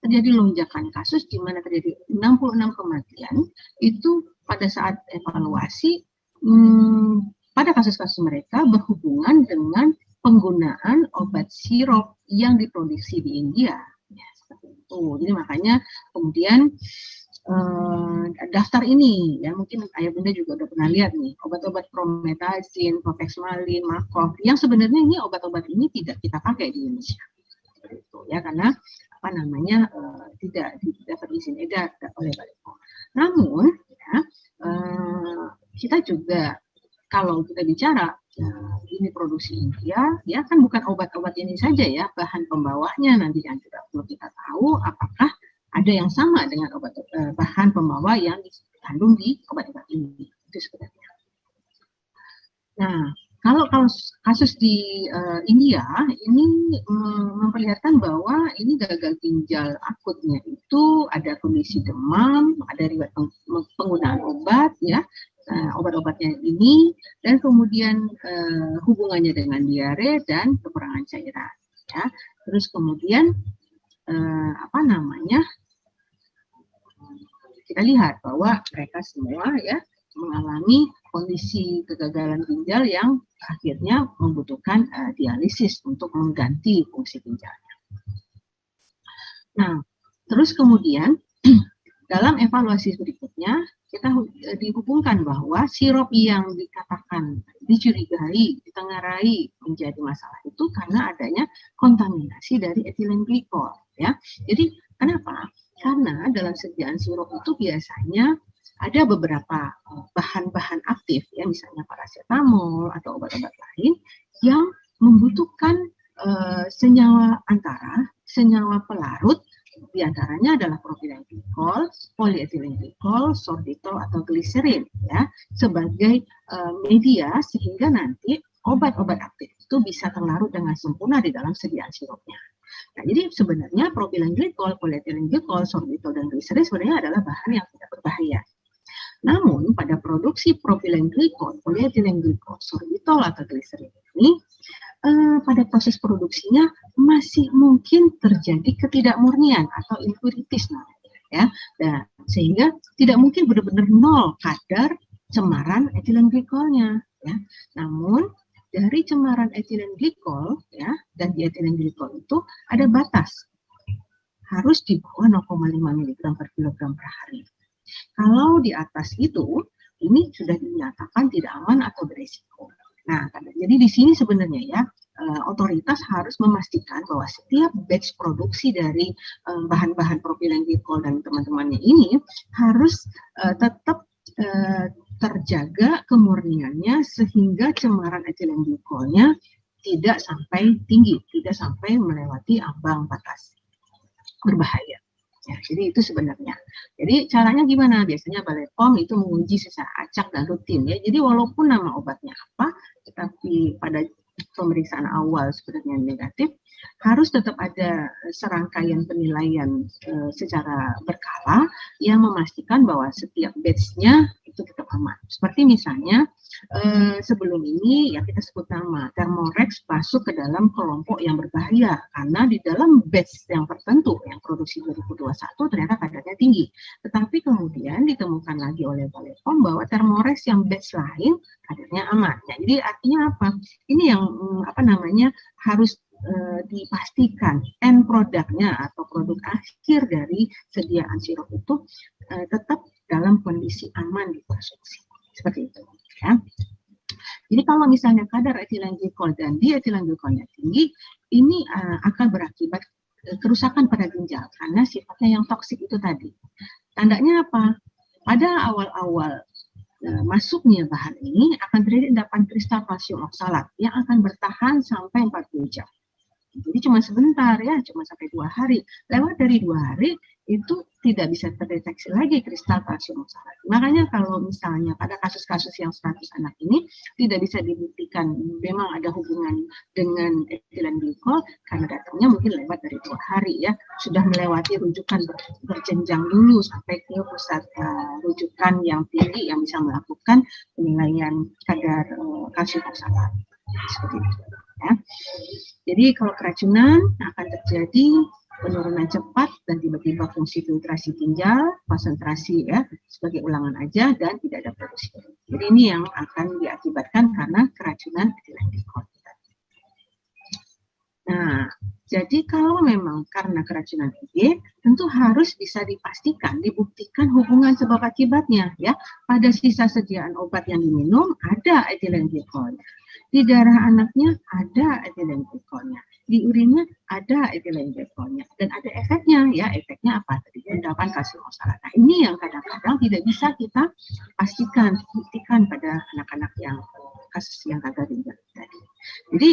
terjadi lonjakan kasus di mana terjadi 66 kematian itu pada saat evaluasi pada kasus-kasus mereka berhubungan dengan penggunaan obat sirup yang diproduksi di India. Ya, seperti itu. Jadi makanya kemudian daftar ini ya, mungkin Ayah Bunda juga udah pernah lihat nih, obat-obat promethazine, cofexmalin, Markov, yang sebenarnya ini obat-obat ini tidak kita pakai di Indonesia. Seperti itu ya, karena tidak dapat izin edar oleh Bepom. Namun ya, kita juga kalau kita bicara ini produksi India, ya kan bukan obat-obat ini saja ya, bahan pembawanya nanti yang juga perlu kita tahu apakah ada yang sama dengan bahan pembawa yang dikandung di obat-obat ini. Itu sebenarnya. Nah, kalau kasus di India ini memperlihatkan bahwa ini gagal ginjal akutnya itu ada kondisi demam, ada riwayat penggunaan obat ya, obat-obatnya ini, dan kemudian hubungannya dengan diare dan kekurangan cairan. Ya. Terus kemudian kita lihat bahwa mereka semua ya mengalami kondisi kegagalan ginjal yang akhirnya membutuhkan dialisis untuk mengganti fungsi ginjalnya. Nah, terus kemudian dalam evaluasi berikutnya kita dihubungkan bahwa sirup yang dikatakan dicurigai, ditengarai menjadi masalah itu karena adanya kontaminasi dari etilen glikol. Ya, jadi kenapa? Karena dalam sediaan sirup itu biasanya ada beberapa bahan-bahan aktif, ya misalnya paracetamol atau obat-obat lain yang membutuhkan senyawa senyawa pelarut. Di antaranya adalah propilen glikol, polietilen glikol, sorbitol atau gliserin ya sebagai media sehingga nanti obat-obat aktif itu bisa terlarut dengan sempurna di dalam sediaan sirupnya. Nah, jadi sebenarnya propilen glikol, polietilen glikol, sorbitol dan gliserin sebenarnya adalah bahan yang tidak berbahaya. Namun pada produksi propilen glikol, polietilen glikol, sorbitol atau gliserin ini pada proses produksinya masih mungkin terjadi ketidakmurnian atau impurities namanya ya. Dan sehingga tidak mungkin benar-benar nol kadar cemaran etilen glikolnya ya. Namun dari cemaran etilen glikol ya dan dietilen glikol itu ada batas. Harus di bawah 0,5 mg per kilogram per hari. Kalau di atas itu ini sudah dinyatakan tidak aman atau beresiko. Nah, jadi di sini sebenarnya ya otoritas harus memastikan bahwa setiap batch produksi dari bahan-bahan propilen glikol dan teman-temannya ini harus tetap terjaga kemurniannya sehingga cemaran etilen glikolnya tidak sampai tinggi, tidak sampai melewati ambang batas berbahaya. Ya, jadi itu sebenarnya. Jadi caranya gimana? Biasanya Balai POM itu menguji secara acak dan rutin ya. Jadi walaupun nama obatnya apa, tetapi pada pemeriksaan awal sebenarnya negatif, harus tetap ada serangkaian penilaian secara berkala yang memastikan bahwa setiap batch-nya itu tetap aman. Seperti misalnya sebelum ini ya kita sebut nama Thermorex masuk ke dalam kelompok yang berbahaya karena di dalam batch yang tertentu yang produksi 2021 ternyata kadarnya tinggi. Tetapi kemudian ditemukan lagi oleh Balai POM bahwa Thermorex yang batch lain kadarnya aman. Ya, jadi artinya apa? Ini yang harus dipastikan end produknya atau produk akhir dari sediaan sirup itu tetap dalam kondisi aman dikonsumsi. Seperti itu. Ya. Jadi kalau misalnya kadar etilen glikol dan dietilen glikolnya tinggi, ini akan berakibat kerusakan pada ginjal karena sifatnya yang toksik itu tadi. Tandanya apa? Pada awal-awal masuknya bahan ini akan terjadi endapan kristal kalsium oksalat yang akan bertahan sampai 40 jam. Jadi cuma sebentar ya, cuma sampai 2 hari. Lewat dari 2 hari itu tidak bisa terdeteksi lagi kristal kalsium oksalat. Makanya kalau misalnya pada kasus-kasus yang 100 anak ini tidak bisa dibuktikan memang ada hubungan dengan etilen glikol karena datangnya mungkin lewat dari 2 hari ya, sudah melewati rujukan berjenjang dulu sampai ke pusat rujukan yang tinggi yang bisa melakukan penilaian kadar kalsium oksalat. Seperti itu. Ya. Jadi kalau keracunan akan terjadi penurunan cepat dan tiba-tiba fungsi filtrasi ginjal, konsentrasi ya sebagai ulangan aja dan tidak ada produksi. Jadi ini yang akan diakibatkan karena keracunan etilen glikol. Nah, jadi kalau memang karena keracunan EG, tentu harus bisa dipastikan, dibuktikan hubungan sebab akibatnya ya. Pada sisa sediaan obat yang diminum ada etilen glikolnya. Di darah anaknya ada etilen glikolnya. Di urinnya ada etilen glikolnya. Dan ada efeknya ya, efeknya apa? Tadi endapan kalsium oksalat. Nah, ini yang kadang-kadang tidak bisa kita pastikan, buktikan pada anak-anak yang kasus yang gagal ginjal tadi. Jadi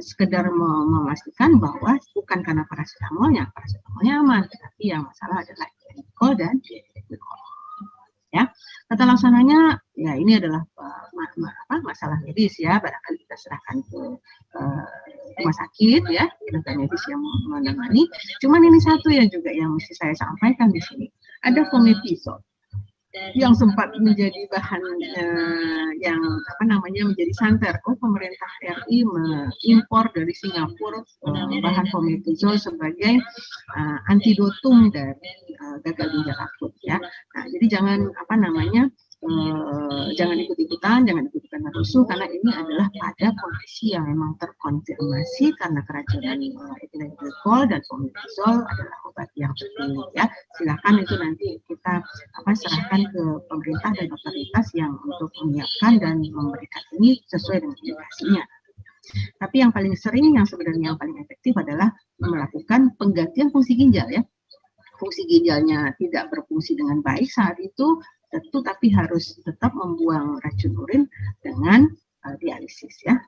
sekedar memastikan bahwa bukan karena paracetamolnya aman, tetapi yang masalah adalah glikol dan glikol. Ya, tata laksananya ya ini adalah masalah medis ya, barangkali kita serahkan ke rumah sakit ya, tenaga medis yang menangani. Cuman ini satu ya juga yang mesti saya sampaikan di sini, ada fomepizole. yang sempat menjadi bahan yang menjadi santer. Oh, pemerintah RI mengimpor dari Singapura bahan fomepizol sebagai antidotum dari gagal ginjal akut ya. Nah, jadi jangan jangan ikut-ikutan rusuh, karena ini adalah pada kondisi yang memang terkonfirmasi karena keracunan etilen glikol, dan fomepizol adalah obat yang terpilih ya. Silakan itu nanti kita serahkan ke pemerintah dan otoritas yang untuk menyiapkan dan memberikan ini sesuai dengan indikasinya. Tapi yang paling sering, yang sebenarnya yang paling efektif adalah melakukan penggantian fungsi ginjal ya. Fungsi ginjalnya tidak berfungsi dengan baik saat itu, tentu tapi harus tetap membuang racun urin dengan dialisis ya.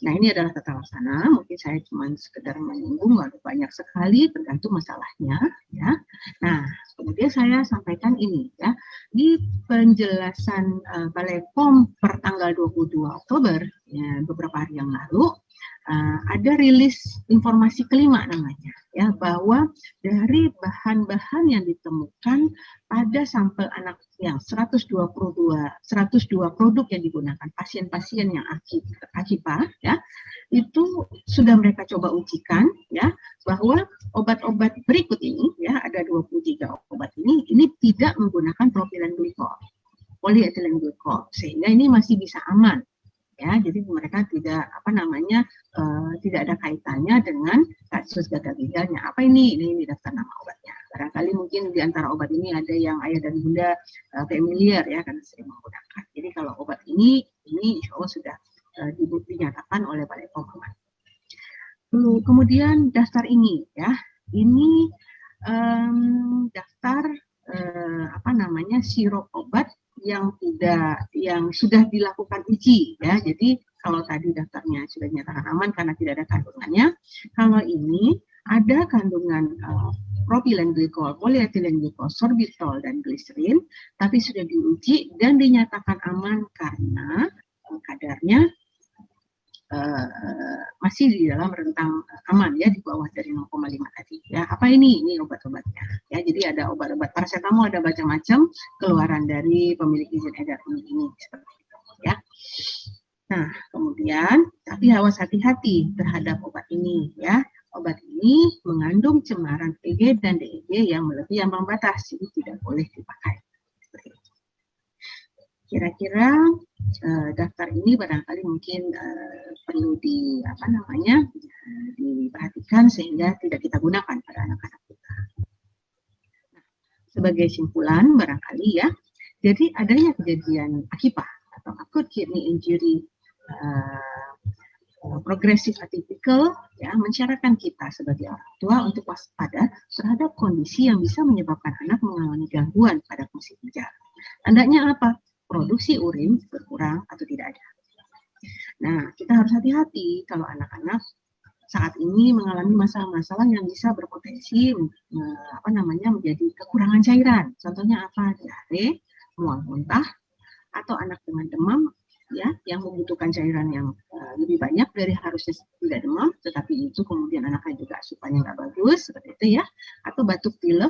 Nah, ini adalah tata laksana. Mungkin saya cuma sekedar menyinggung, ada banyak sekali tergantung masalahnya ya. Nah, kemudian saya sampaikan ini ya, di penjelasan Balai POM per tanggal 22 Oktober ya, beberapa hari yang lalu, ada rilis informasi kelima namanya ya, bahwa dari bahan-bahan yang ditemukan pada sampel anak yang 122 produk yang digunakan pasien-pasien yang AKIPA ya, itu sudah mereka coba ujikan ya, bahwa obat-obat berikut ini ya, ada 23 obat ini tidak menggunakan propilen glikol, polietilen glikol, sehingga ini masih bisa aman. Ya, jadi mereka tidak tidak ada kaitannya dengan kasus gagal ginjalnya. Apa ini? Ini daftar nama obatnya. Barangkali mungkin di antara obat ini ada yang ayah dan bunda familiar ya, karena sering menggunakan. Jadi kalau obat ini insya Allah sudah dinyatakan oleh Balai POM. Kemudian daftar ini ya, ini daftar sirup obat yang sudah dilakukan uji ya. Jadi kalau tadi daftarnya sudah dinyatakan aman karena tidak ada kandungannya, kalau ini ada kandungan propilen glikol, polietilen glikol, sorbitol dan gliserin, tapi sudah diuji dan dinyatakan aman karena kadarnya masih di dalam rentang aman ya, di bawah dari 0,5 tadi ya. Apa ini? Ini obat-obatnya ya. Jadi ada obat-obat paracetamol, ada macam-macam keluaran dari pemilik izin edar ini seperti itu ya. Nah, kemudian tapi awas hati-hati terhadap obat ini ya. Obat ini mengandung cemaran PG dan DEG yang melebihi ambang batas, jadi tidak boleh dipakai. Kira-kira daftar ini barangkali mungkin perlu diperhatikan sehingga tidak kita gunakan pada anak-anak kita. Nah, sebagai simpulan barangkali ya, jadi adanya kejadian AKIPA atau acute kidney injury progressive atypical ya, mensyaratkan kita sebagai orang tua untuk waspada terhadap kondisi yang bisa menyebabkan anak mengalami gangguan pada fungsi ginjal. Tandanya apa? Produksi urin berkurang atau tidak ada. Nah, kita harus hati-hati kalau anak-anak saat ini mengalami masalah-masalah yang bisa berpotensi menjadi kekurangan cairan. Contohnya apa? Diare, mual muntah, atau anak dengan demam ya, yang membutuhkan cairan yang lebih banyak dari harusnya tidak demam, tetapi itu kemudian anaknya juga asupannya nggak bagus seperti itu ya, atau batuk pilek.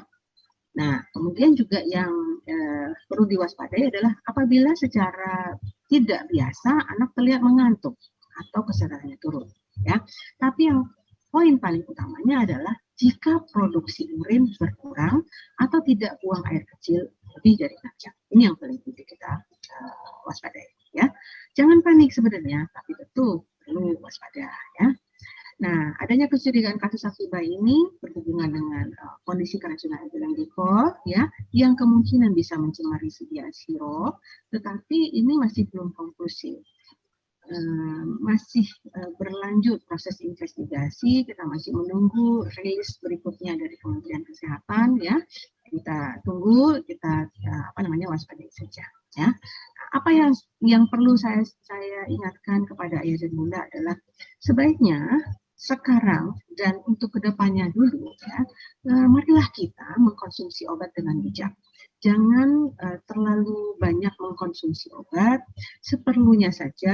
Nah, kemudian juga yang perlu diwaspadai adalah apabila secara tidak biasa anak terlihat mengantuk atau kesadarannya turun ya. Tapi yang poin paling utamanya adalah jika produksi urin berkurang atau tidak buang air kecil lebih dari 6 jam. Ini yang paling penting kita waspadai ya. Jangan panik sebenarnya, tapi tentu perlu waspada ya. Nah, adanya kecurigaan kasus AKIPA ini berhubungan dengan kondisi keracunan etilen glikol ya, yang kemungkinan bisa mencemari sedia sirup, tetapi ini masih belum konklusif. Masih berlanjut proses investigasi, kita masih menunggu rilis berikutnya dari Kementerian Kesehatan ya. Kita tunggu, kita waspadai saja ya. Apa yang perlu saya ingatkan kepada ayah dan bunda adalah sebaiknya sekarang dan untuk kedepannya dulu ya, marilah kita mengkonsumsi obat dengan bijak. Jangan terlalu banyak mengkonsumsi obat, seperlunya saja,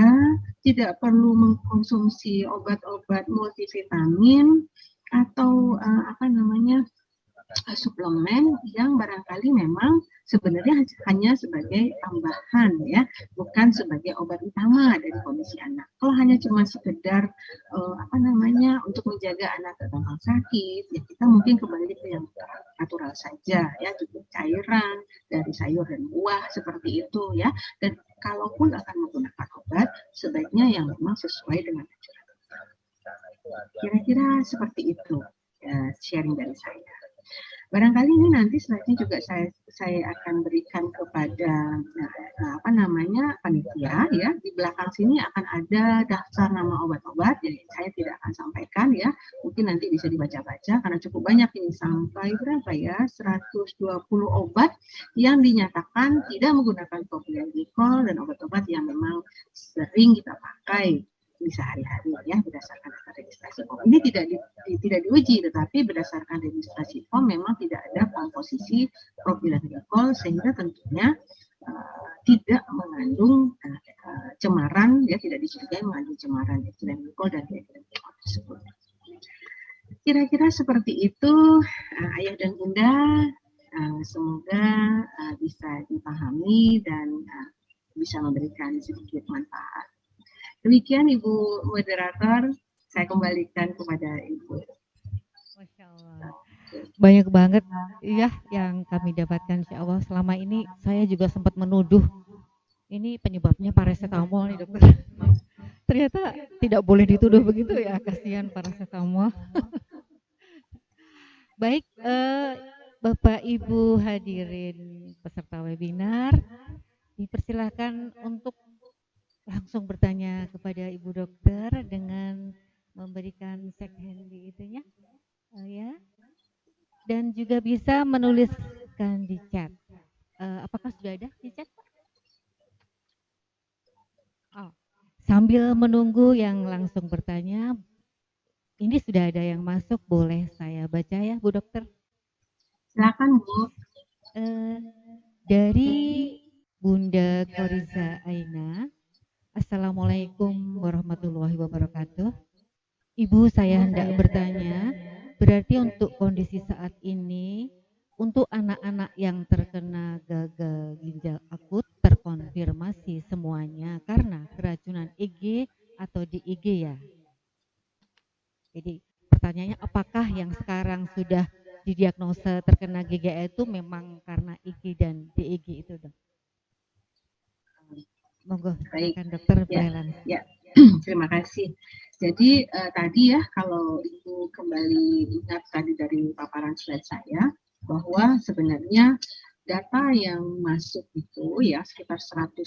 tidak perlu mengkonsumsi obat-obat multivitamin atau suplemen yang barangkali memang sebenarnya hanya sebagai tambahan ya, bukan sebagai obat utama dari kondisi anak. Kalau hanya cuma sekedar untuk menjaga anak gampang sakit, ya kita mungkin kembali ke yang natural saja ya, cukup cairan dari sayur dan buah seperti itu ya. Dan kalaupun akan menggunakan obat, sebaiknya yang memang sesuai dengan anjuran. Kira-kira seperti itu ya, sharing dari saya. Barangkali ini nanti selanjutnya juga saya akan berikan kepada panitia ya. Di belakang sini akan ada daftar nama obat-obat, jadi saya tidak akan sampaikan ya. Mungkin nanti bisa dibaca-baca karena cukup banyak ini, sampai berapa ya? 120 obat yang dinyatakan tidak menggunakan propylen glikol dan obat-obat yang memang sering kita pakai di sehari-hari ya, berdasarkan data registrasi POM. Ini tidak diuji, tetapi berdasarkan registrasi POM memang tidak ada komposisi propylen glikol, sehingga tentunya tidak mengandung cemaran ya, tidak dicurigai mengandung cemaran etilen glikol dan dietilen glikol tersebut. Kira-kira seperti itu ayah dan bunda, semoga bisa dipahami dan bisa memberikan sedikit manfaat. Demikian Ibu Moderator, saya kembalikan kepada Ibu. Masya Allah. Banyak banget ya yang kami dapatkan, insya Allah. Selama ini saya juga sempat menuduh ini penyebabnya paracetamol nih dokter. Ternyata tidak boleh dituduh begitu ya, kasihan paracetamol. Baik, Bapak Ibu hadirin peserta webinar, dipersilakan untuk langsung bertanya kepada Ibu Dokter dengan memberikan shake hand di itunya, ya. Dan juga bisa menuliskan di chat. Apakah sudah ada di chat, Pak? Oh, sambil menunggu yang langsung bertanya, ini sudah ada yang masuk, boleh saya baca ya, Bu Dokter? Silakan Bu. Dari Bunda Koriza Aina. Assalamualaikum warahmatullahi wabarakatuh. Ibu, saya hendak bertanya, berarti untuk kondisi saat ini, untuk anak-anak yang terkena gagal ginjal akut terkonfirmasi semuanya karena keracunan EG atau DIG ya? Jadi pertanyaannya, apakah yang sekarang sudah didiagnosa terkena GGA itu memang karena IG dan DIG itu, Dok? Monggo, silakan Dokter Belen. Ya. Terima kasih. Jadi tadi ya, kalau Ibu kembali ingat tadi dari paparan slide saya, bahwa sebenarnya data yang masuk itu ya sekitar 100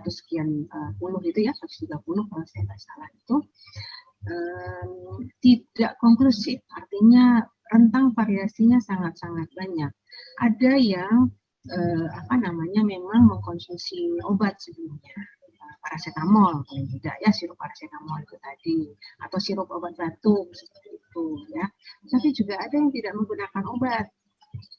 sekian puluh itu ya, 130 kalau saya tidak salah itu, tidak konklusif. Artinya rentang variasinya sangat-sangat banyak. Ada yang memang mengkonsumsi obat sebelumnya, paracetamol paling tidak ya, sirup paracetamol itu tadi, atau sirup obat batuk seperti itu ya. Tapi juga ada yang tidak menggunakan obat.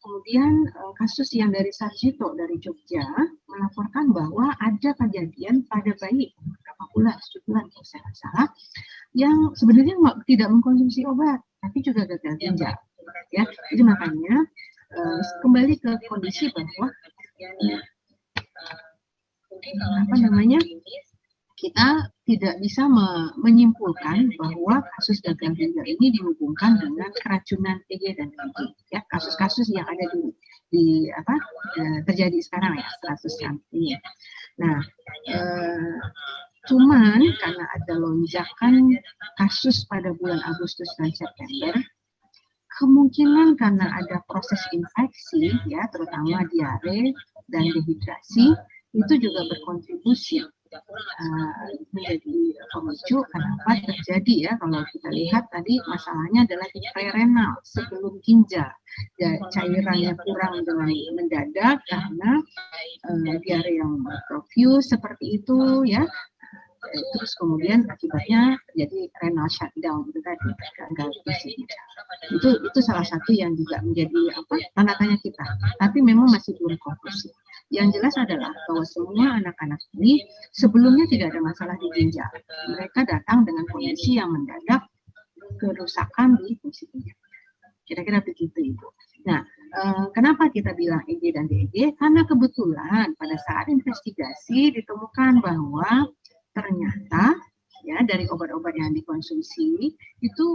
Kemudian kasus yang dari Sarjito dari Jogja melaporkan bahwa ada kejadian pada bayi berapa bulan, 7 bulan kalau saya tidak salah, yang sebenarnya tidak mengkonsumsi obat tapi juga gagal ginjal ya. Jadi makanya kembali ke kondisi bahwa kita tidak bisa menyimpulkan bahwa kasus gagal ginjal ini dihubungkan dengan keracunan EG dan DIG ya, kasus-kasus yang ada terjadi sekarang ya, kasus yang ini. Nah, cuman karena ada lonjakan kasus pada bulan Agustus dan September, kemungkinan karena ada proses infeksi ya, terutama diare dan dehidrasi, itu juga berkontribusi menjadi pemicu kenapa terjadi ya. Kalau kita lihat tadi masalahnya adalah di prerenal sebelum ginjal, cairannya kurang dengan mendadak karena diare yang profuse seperti itu ya. Terus kemudian akibatnya jadi renal shutdown itu tadi, gagal isi ginjal. Itu salah satu yang juga menjadi tanda tanya kita. Tapi memang masih belum konklusif. Yang jelas adalah bahwa semua anak-anak ini sebelumnya tidak ada masalah di ginjal. Mereka datang dengan kondisi yang mendadak kerusakan di fungsi ginjal. Kira-kira begitu Ibu. Nah, kenapa kita bilang EG dan DEG? Karena kebetulan pada saat investigasi ditemukan bahwa ternyata ya dari obat-obat yang dikonsumsi itu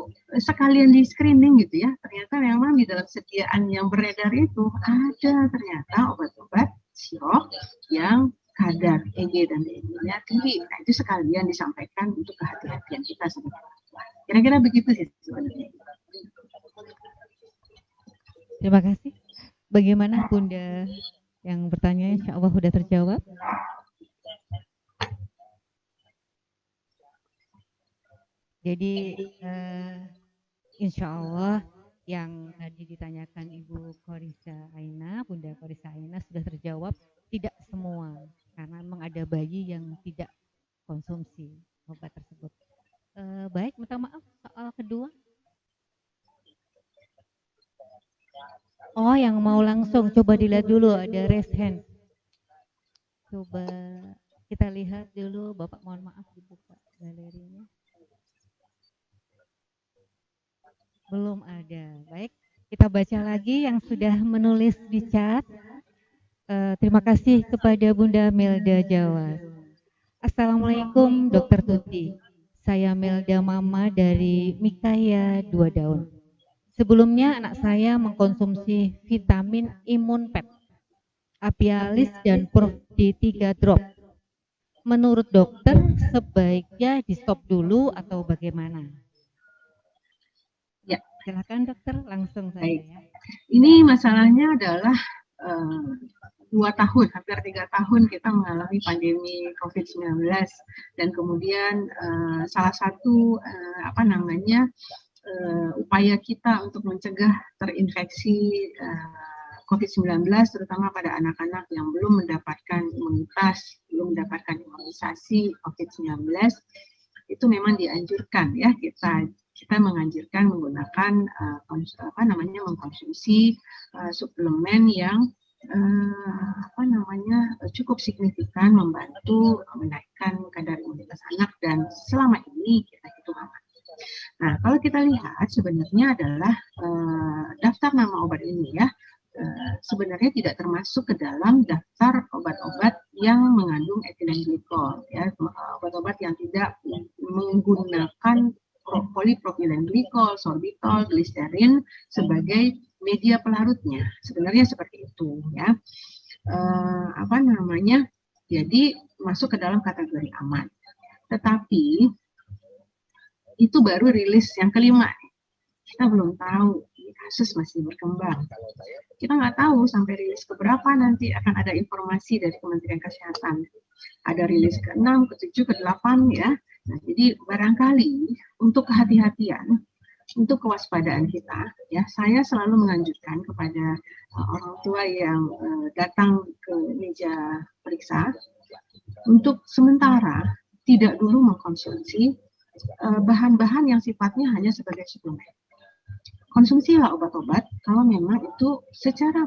sekalian di screening gitu ya, ternyata memang di dalam sediaan yang beredar itu ada ternyata obat-obat sirop yang kadar EG dan DEG-nya tinggi. Nah, itu sekalian disampaikan untuk kehati-hatian kita sebenarnya. Kira-kira begitu sih sebenarnya. Terima kasih. Bagaimana Bunda yang bertanya? Insya Allah sudah terjawab. Jadi insya Allah yang tadi ditanyakan Ibu Korisa Aina, Bunda Korisa Aina sudah terjawab. Tidak semua, karena memang ada bayi yang tidak konsumsi obat tersebut. Baik, minta maaf soal kedua. Oh, yang mau langsung coba dilihat dulu, ada raise hand. Coba kita lihat dulu, Bapak mohon maaf dibuka galerinya. Belum ada. Baik, kita baca lagi yang sudah menulis di chat. Terima kasih kepada Bunda Melda Jawa. Assalamualaikum Dokter Tuti. Saya Melda Mama dari Mikaya 2 Daun. Sebelumnya anak saya mengkonsumsi vitamin Imun Pep, Apialis dan Prof D3 drop. Menurut dokter sebaiknya di stop dulu atau bagaimana? Ya, silakan dokter, langsung saja ya. Ini masalahnya adalah 2 tahun, hampir 3 tahun kita mengalami pandemi COVID-19 dan kemudian salah satu upaya kita untuk mencegah terinfeksi COVID-19 terutama pada anak-anak yang belum mendapatkan imunitas, belum mendapatkan imunisasi COVID-19 itu memang dianjurkan ya, kita menganjurkan menggunakan mengkonsumsi suplemen yang cukup signifikan membantu menaikkan kadar imunitas anak dan selama ini kita hitung aman. Nah, kalau kita lihat sebenarnya adalah daftar nama obat ini ya sebenarnya tidak termasuk ke dalam daftar obat-obat yang mengandung etilen glikol ya, obat-obat yang tidak menggunakan polipropilen glikol, sorbitol, gliserin sebagai media pelarutnya. Sebenarnya seperti itu ya. Jadi masuk ke dalam kategori aman. Tetapi itu baru rilis yang kelima. Kita belum tahu, kasus masih berkembang. Kita nggak tahu sampai rilis keberapa nanti akan ada informasi dari Kementerian Kesehatan. Ada rilis ke-6, ke-7, ke-8 ya. Nah, jadi barangkali untuk kehati-hatian, untuk kewaspadaan kita, ya saya selalu menganjurkan kepada orang tua yang datang ke meja periksa untuk sementara tidak dulu mengkonsumsi bahan-bahan yang sifatnya hanya sebagai suplemen. Konsumsilah obat-obat kalau memang itu secara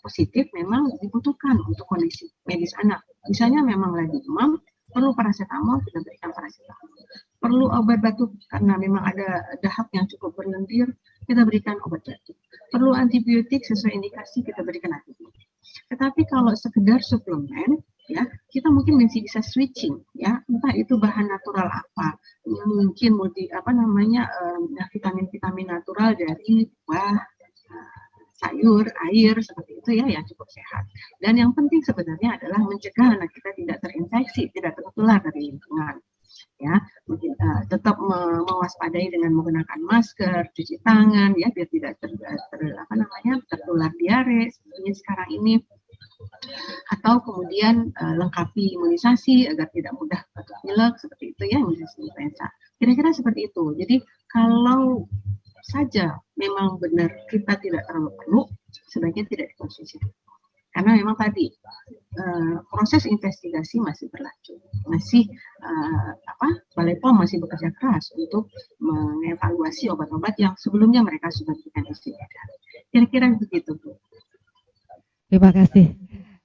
positif memang dibutuhkan untuk kondisi medis anak. Misalnya memang lagi demam, perlu paracetamol, kita berikan paracetamol. Perlu obat batuk karena memang ada dahak yang cukup berlendir, kita berikan obat batuk. Perlu antibiotik sesuai indikasi, kita berikan antibiotik. Tetapi kalau sekedar suplemen, ya kita mungkin masih bisa switching, ya entah itu bahan natural apa, mungkin vitamin-vitamin natural dari buah, sayur, air seperti itu ya yang cukup sehat. Dan yang penting sebenarnya adalah mencegah anak kita tidak terinfeksi, tidak tertular dari lingkungan. Ya, mungkin tetap mewaspadai dengan menggunakan masker, cuci tangan, ya biar tidak tertular diare seperti sekarang ini. Atau kemudian lengkapi imunisasi agar tidak mudah batuk pilek seperti itu ya, imunisasi influenza. Kira-kira seperti itu. Jadi kalau saja memang benar kita tidak terlalu perlu, sebaiknya tidak dikonsumsi. Karena memang tadi proses investigasi masih berlanjut, masih Balai POM masih bekerja keras untuk mengevaluasi obat-obat yang sebelumnya mereka sudah berikan istilah. Kira-kira begitu Bu. Terima kasih.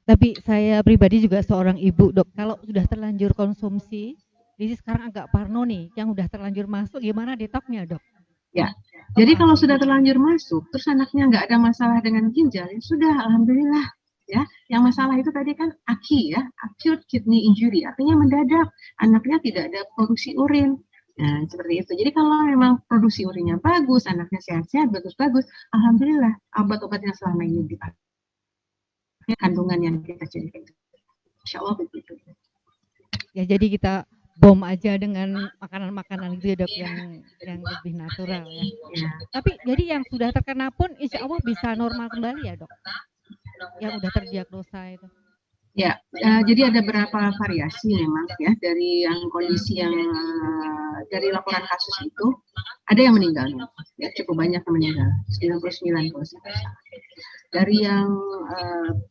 Tapi saya pribadi juga seorang ibu dok, kalau sudah terlanjur konsumsi, jadi sekarang agak parno nih, yang udah terlanjur masuk gimana detoknya dok? Ya, jadi kalau sudah terlanjur masuk, terus anaknya nggak ada masalah dengan ginjal, ya sudah, alhamdulillah. Ya, yang masalah itu tadi kan AKI ya, acute kidney injury, artinya mendadak, anaknya tidak ada produksi urin. Nah, seperti itu. Jadi kalau memang produksi urinnya bagus, anaknya sehat-sehat, bagus-bagus, alhamdulillah, obat-obat yang selama ini dipakai, kandungan yang kita cari, insya Allah begitu. Ya jadi kita bom aja dengan makanan-makanan itu ya dok, yang lebih natural ya. Ya. Tapi jadi yang sudah terkena pun insya Allah bisa normal kembali ya dok, yang udah terdiagnosa itu. Ya, jadi ada beberapa variasi memang ya dari yang kondisi yang dari laporan kasus itu ada yang meninggal, ya cukup banyak yang meninggal, 99%. Dari yang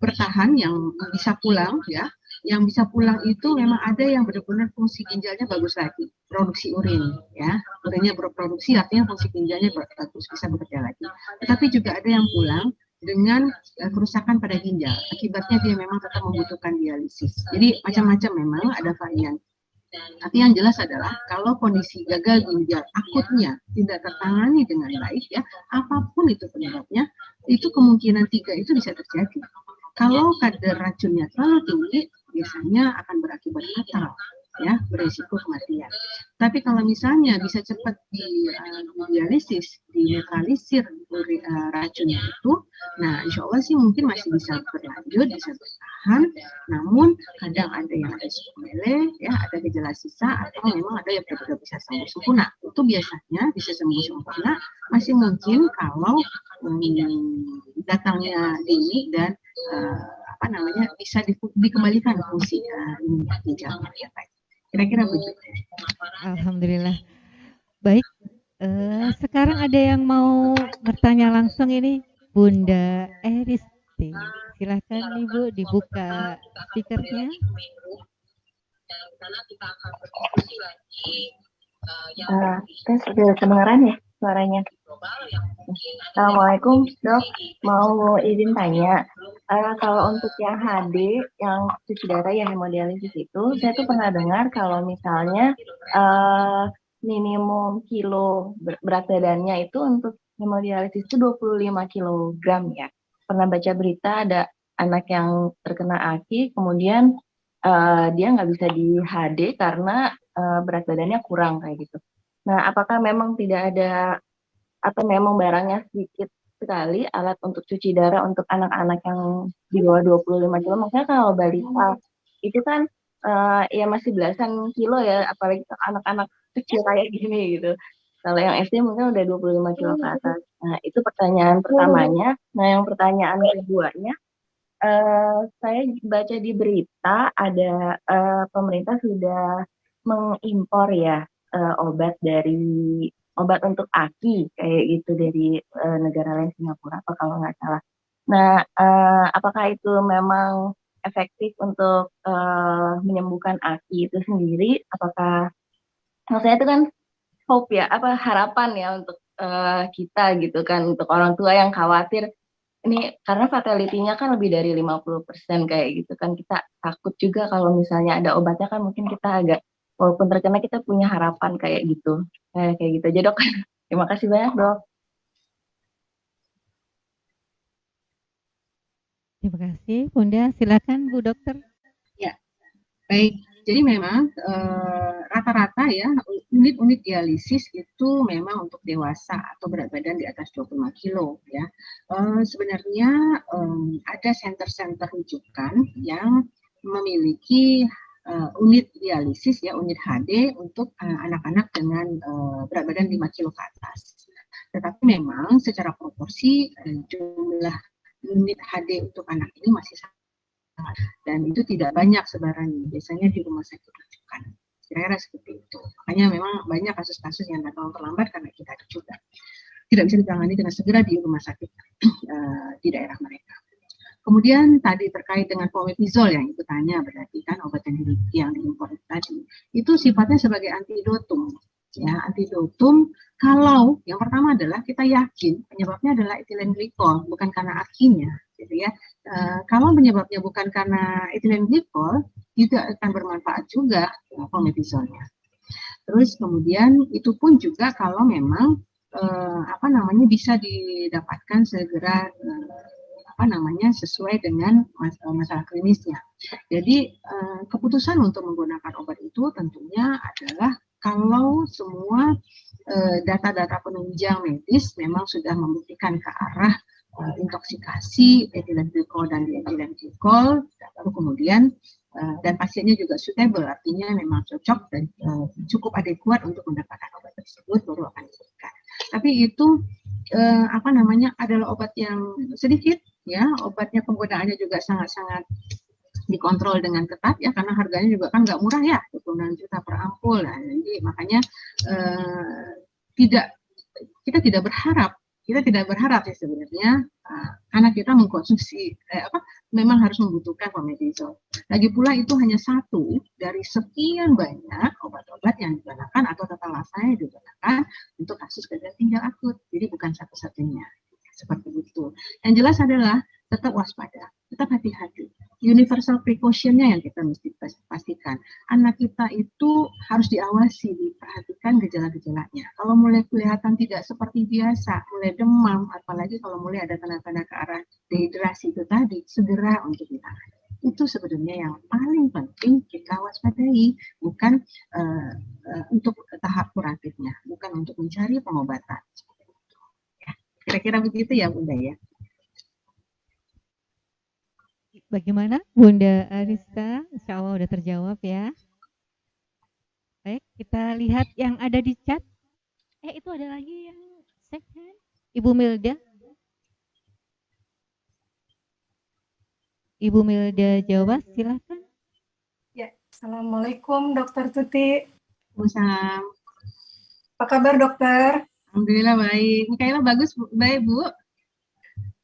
bertahan yang bisa pulang ya, yang bisa pulang itu memang ada yang benar-benar fungsi ginjalnya bagus lagi, produksi urin ya, urinnya berproduksi artinya fungsi ginjalnya bagus, bisa bekerja lagi. Tetapi juga ada yang pulang dengan kerusakan pada ginjal, akibatnya dia memang tetap membutuhkan dialisis. Jadi macam-macam memang ada varian. Tapi yang jelas adalah kalau kondisi gagal ginjal akutnya tidak tertangani dengan baik ya, apapun itu penyebabnya, itu kemungkinan 3 itu bisa terjadi. Kalau kadar racunnya terlalu tinggi, biasanya akan berakibat fatal, ya, berisiko kematian. Tapi kalau misalnya bisa cepat dialisis, dinetralisir racunnya itu, nah insya Allah sih mungkin masih bisa berlanjut, bisa bertahan. Namun kadang ada yang ada sepele, ya, ada gejala sisa, atau memang ada yang benar-benar bisa sembuh sempurna. Itu biasanya bisa sembuh sempurna, masih mungkin kalau datangnya dini dan bisa dikembalikan fungsi ginjalnya ya, baik. Kira-kira begitu. Alhamdulillah. Baik, sekarang ada yang mau bertanya langsung ini, Bunda Eristi. Silahkan Ibu dibuka speakernya. Tes udah kedengeran ya suaranya? Assalamualaikum dok, mau izin tanya, kalau untuk yang HD, yang cuci darah, yang hemodialisis itu, saya tuh pernah dengar kalau misalnya minimum kilo berat badannya itu untuk hemodialisis itu 25 kilogram ya. Pernah baca berita ada anak yang terkena AKI, kemudian dia nggak bisa di HD karena berat badannya kurang kayak gitu. Nah, apakah memang tidak ada atau memang barangnya sedikit sekali alat untuk cuci darah untuk anak-anak yang di bawah 25 kilo? Makanya kalau balita itu kan ya masih belasan kilo ya, apalagi anak-anak kecil kayak gini gitu. Kalau yang SD mungkin udah 25 kilo ke atas. Nah, itu pertanyaan pertamanya. Nah, yang pertanyaan keduanya, saya baca di berita ada pemerintah sudah mengimpor ya obat untuk AKI kayak gitu dari negara lain, Singapura apa kalau nggak salah. Nah, apakah itu memang efektif untuk menyembuhkan AKI itu sendiri? Apakah maksudnya itu kan hope ya, harapan ya untuk kita gitu kan, untuk orang tua yang khawatir ini karena fatality-nya kan lebih dari 50% kayak gitu kan, kita takut juga kalau misalnya ada obatnya kan mungkin kita agak, walaupun terkena kita punya harapan kayak gitu. Kayak gitu aja dok. Terima kasih banyak dok. Terima kasih Bunda, silakan Bu Dokter. Ya, baik. Jadi memang rata-rata ya unit-unit dialisis itu memang untuk dewasa atau berat badan di atas 25 kilo ya. Sebenarnya ada center-center rujukan yang memiliki unit dialisis ya, unit HD untuk anak-anak dengan berat badan 5 kilo ke atas. Tetapi memang secara proporsi jumlah unit HD untuk anak ini masih sangat, dan itu tidak banyak sebarannya, biasanya di rumah sakit rujukan. Kira-kira seperti itu. Makanya memang banyak kasus-kasus yang datang terlambat karena kita juga tidak bisa ditangani dengan segera di rumah sakit di daerah mereka. Kemudian tadi terkait dengan fomepizol yang itu tanya, berarti kan obat yang diimpor tadi itu sifatnya sebagai antidotum. Ya, antidotum kalau yang pertama adalah kita yakin penyebabnya adalah etilen glikol, bukan karena AKI-nya, gitu ya. Kalau penyebabnya bukan karena etilen glikol, juga akan bermanfaat juga fomepizolnya. Terus kemudian itu pun juga kalau memang bisa didapatkan segera sesuai dengan masalah klinisnya. Jadi keputusan untuk menggunakan obat itu tentunya adalah kalau semua data-data penunjang medis memang sudah membuktikan ke arah intoksikasi etilen glikol dan dietilen glikol, lalu kemudian dan pasiennya juga suitable, artinya memang cocok dan cukup adekuat untuk mendapatkan obat tersebut, baru akan diberikan. Tapi itu adalah obat yang sedikit, ya, obatnya penggunaannya juga sangat-sangat dikontrol dengan ketat, ya, karena harganya juga kan nggak murah, ya, 26 juta per ampul. Nah, jadi makanya kita tidak berharap ya sebenarnya anak kita mengkonsumsi memang harus membutuhkan pomedizol. Lagi pula itu hanya satu dari sekian banyak obat-obat yang digunakan atau tata laksana yang digunakan untuk kasus gagal ginjal akut. Jadi bukan satu-satunya. Seperti itu. Yang jelas adalah tetap waspada, tetap hati-hati. Universal precaution-nya yang kita mesti pastikan. Anak kita itu harus diawasi, diperhatikan gejala-gejalanya. Kalau mulai kelihatan tidak seperti biasa, mulai demam, apalagi kalau mulai ada tanda-tanda ke arah dehidrasi itu tadi, segera untuk ditangani. Itu sebenarnya yang paling penting kita waspadai, bukan untuk tahap kuratifnya, bukan untuk mencari pengobatan. Kira-kira begitu ya Bunda ya. Bagaimana Bunda Arista? Insya Allah udah terjawab ya. Baik, kita lihat yang ada di chat. Itu ada lagi yang second. Ibu Milda. Ibu Milda jawab, silakan. Ya, Assalamualaikum Dokter Tuti. Waalaikumsalam. Apa kabar dokter? Alhamdulillah baik. Mikaela bagus, baik Bu.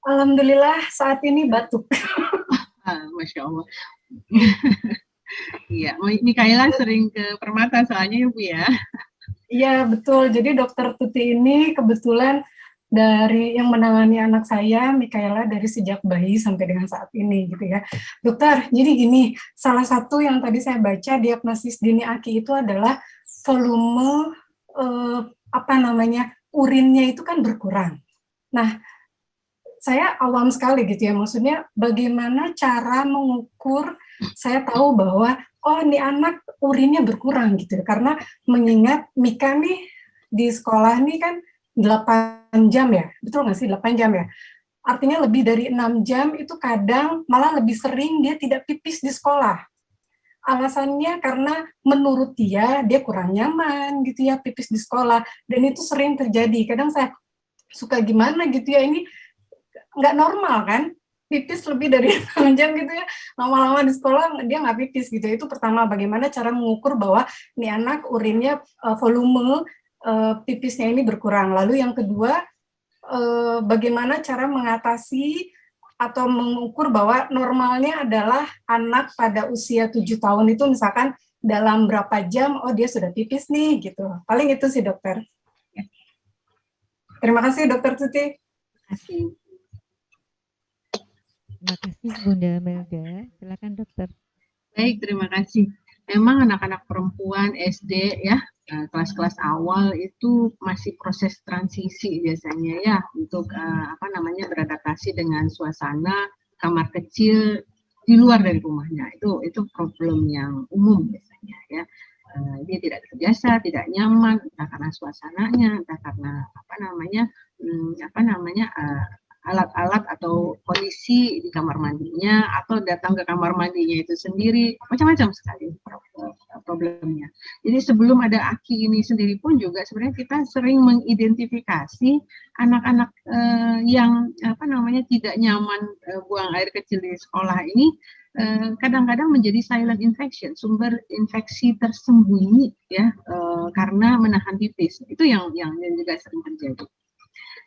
Alhamdulillah saat ini batuk. Masya Allah. Iya, Mikaela sering ke Permata soalnya ya Bu ya. Iya betul. Jadi Dokter Tuti ini kebetulan dari yang menangani anak saya, Mikaela, dari sejak bayi sampai dengan saat ini gitu ya. Dokter, jadi gini, salah satu yang tadi saya baca diagnosis dini AKI itu adalah volume urinnya itu kan berkurang. Nah, saya awam sekali gitu ya, maksudnya bagaimana cara mengukur, saya tahu bahwa ini anak urinnya berkurang gitu, karena mengingat Mika nih di sekolah nih kan 8 jam ya, betul nggak sih 8 jam ya? Artinya lebih dari 6 jam itu kadang malah lebih sering dia tidak pipis di sekolah. Alasannya karena menurut dia kurang nyaman gitu ya pipis di sekolah, dan itu sering terjadi. Kadang saya suka gimana gitu ya, ini nggak normal kan, pipis lebih dari 6 jam gitu ya, lama-lama di sekolah dia nggak pipis gitu. Itu pertama, bagaimana cara mengukur bahwa ini anak urinnya volume pipisnya ini berkurang. Lalu yang kedua, bagaimana cara mengatasi atau mengukur bahwa normalnya adalah anak pada usia 7 tahun itu misalkan dalam berapa jam, dia sudah pipis nih, gitu. Paling itu sih dokter. Terima kasih Dokter Tuti. Terima kasih. Terima kasih Bunda Melda. Silakan dokter. Baik, terima kasih. Memang anak-anak perempuan SD ya, kelas-kelas awal itu masih proses transisi biasanya ya untuk beradaptasi dengan suasana kamar kecil di luar dari rumahnya. Itu problem yang umum biasanya ya. Dia tidak terbiasa, tidak nyaman, entah karena suasananya, entah karena alat-alat atau kondisi di kamar mandinya, atau datang ke kamar mandinya itu sendiri, macam-macam sekali problemnya. Jadi sebelum ada AKI ini sendiri pun juga sebenarnya kita sering mengidentifikasi anak-anak yang tidak nyaman buang air kecil di sekolah ini, kadang-kadang menjadi silent infection, sumber infeksi tersembunyi ya, karena menahan pipis. Itu yang juga sering terjadi.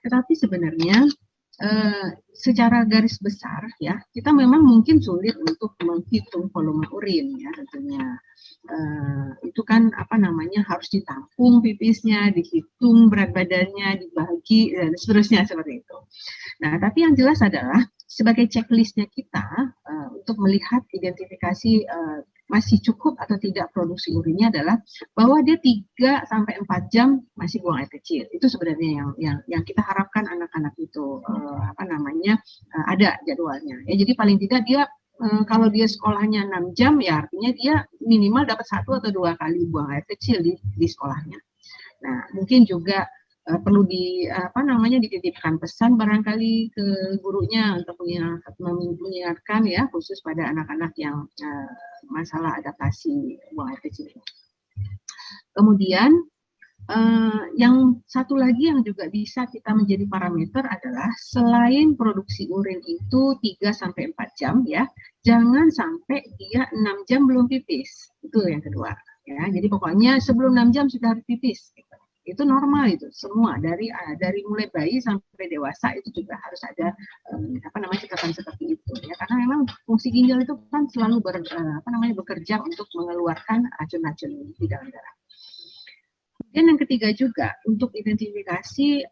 Tetapi sebenarnya secara garis besar ya, kita memang mungkin sulit untuk menghitung volume urin ya tentunya. Itu kan harus ditampung pipisnya, dihitung berat badannya, dibagi dan seterusnya seperti itu. Nah, tapi yang jelas adalah sebagai checklistnya kita untuk melihat identifikasi masih cukup atau tidak produksi urinnya adalah bahwa dia 3 sampai 4 jam masih buang air kecil. Itu sebenarnya yang kita harapkan anak-anak itu ada jadwalnya. Ya, jadi paling tidak dia kalau dia sekolahnya 6 jam ya artinya dia minimal dapat 1 atau 2 kali buang air kecil di sekolahnya. Nah, mungkin juga perlu dititipkan pesan barangkali ke gurunya untuk mengingatkan ya khusus pada anak-anak yang masalah adaptasi buang air kecil. Kemudian yang satu lagi yang juga bisa kita menjadi parameter adalah selain produksi urin itu 3 sampai 4 jam ya, jangan sampai dia 6 jam belum pipis. Itu yang kedua ya. Jadi pokoknya sebelum 6 jam sudah harus pipis. Itu normal itu semua dari mulai bayi sampai dewasa itu juga harus ada catatan seperti itu ya, karena memang fungsi ginjal itu kan selalu bekerja untuk mengeluarkan racun-racun di dalam darah. Dan yang ketiga juga untuk identifikasi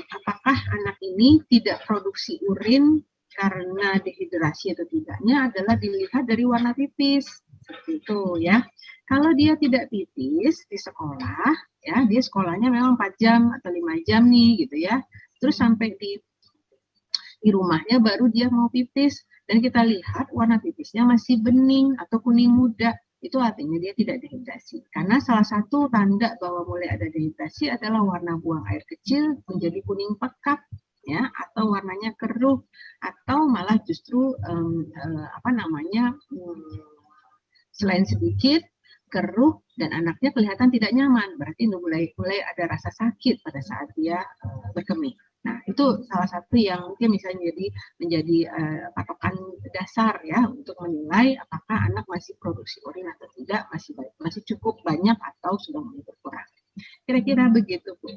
apakah anak ini tidak produksi urin karena dehidrasi atau tidaknya adalah dilihat dari warna pipis seperti itu ya. Kalau dia tidak pipis di sekolah, ya dia sekolahnya memang 4 jam atau 5 jam nih gitu ya. Terus sampai di rumahnya baru dia mau pipis dan kita lihat warna pipisnya masih bening atau kuning muda. Itu artinya dia tidak dehidrasi. Karena salah satu tanda bahwa mulai ada dehidrasi adalah warna buang air kecil menjadi kuning pekat ya, atau warnanya keruh atau malah justru selain sedikit keruh dan anaknya kelihatan tidak nyaman, berarti mulai ada rasa sakit pada saat dia berkemih. Nah, itu salah satu yang mungkin misalnya menjadi patokan dasar ya untuk menilai apakah anak masih produksi urin atau tidak, masih cukup banyak atau sudah mulai berkurang. Kira-kira begitu, Bu.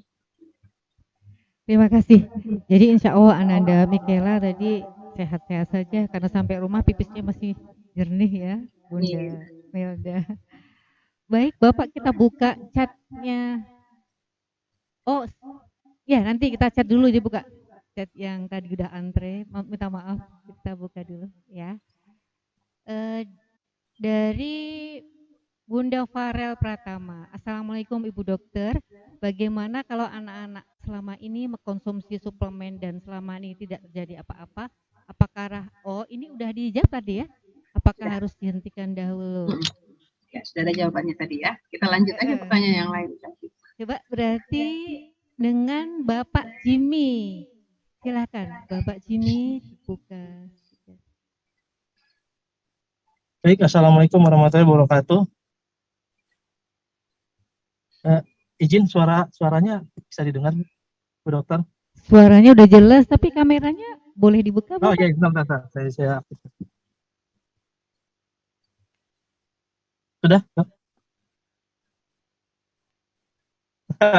Terima kasih. Jadi insya Allah Ananda Michaela tadi sehat-sehat saja karena sampai rumah pipisnya masih jernih ya, Bunda Melda. Baik, Bapak kita buka chatnya. Oh, ya nanti kita chat dulu aja, buka chat yang tadi udah antre. Minta maaf, kita buka dulu ya. Dari Bunda Farel Pratama. Assalamualaikum Ibu Dokter. Bagaimana kalau anak-anak selama ini mengkonsumsi suplemen dan selama ini tidak terjadi apa-apa? Apakah ini udah dijawab tadi ya? Apakah harus dihentikan dahulu? Ya, sudah ada jawabannya tadi ya. Kita lanjut aja pertanyaan yang lain. Coba berarti dengan Bapak Jimmy. Silakan Bapak Jimmy dibuka. Baik, Assalamualaikum warahmatullahi wabarakatuh. Izin suaranya bisa didengar, Bu Dokter? Suaranya udah jelas, tapi kameranya boleh dibuka, Bapak? Oh iya, bentar. Saya sudah?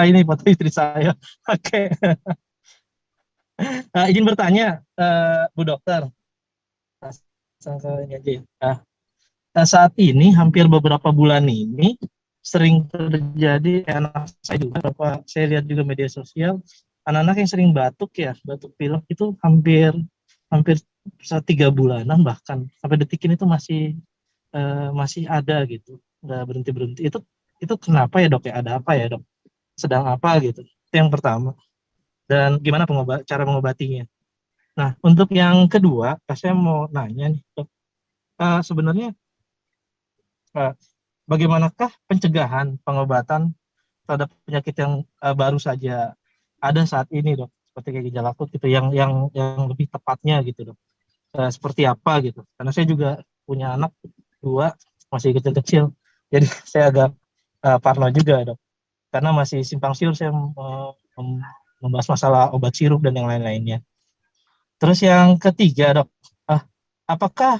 Ini foto istri saya. Oke. Izin bertanya, Bu Dokter. Ini aja ya. Saat ini hampir beberapa bulan ini sering terjadi anak saya juga, saya lihat juga media sosial, anak-anak yang sering batuk pilek itu hampir 3 bulanan bahkan sampai detik ini tuh masih ada gitu, nggak berhenti. Itu kenapa ya, Dok ya? Ada apa ya, Dok? Sedang apa gitu? Itu yang pertama. Dan gimana cara mengobatinya? Nah, untuk yang kedua, saya mau nanya nih, Dok. Sebenarnya bagaimanakah pencegahan pengobatan terhadap penyakit yang baru saja ada saat ini, Dok? Seperti kayak gejala akut gitu, yang lebih tepatnya gitu, Dok. Seperti apa gitu? Karena saya juga punya anak 2 masih kecil-kecil, jadi saya agak parno juga, Dok. Karena masih simpang siur saya membahas masalah obat sirup dan yang lain-lainnya. Terus yang ketiga, Dok, apakah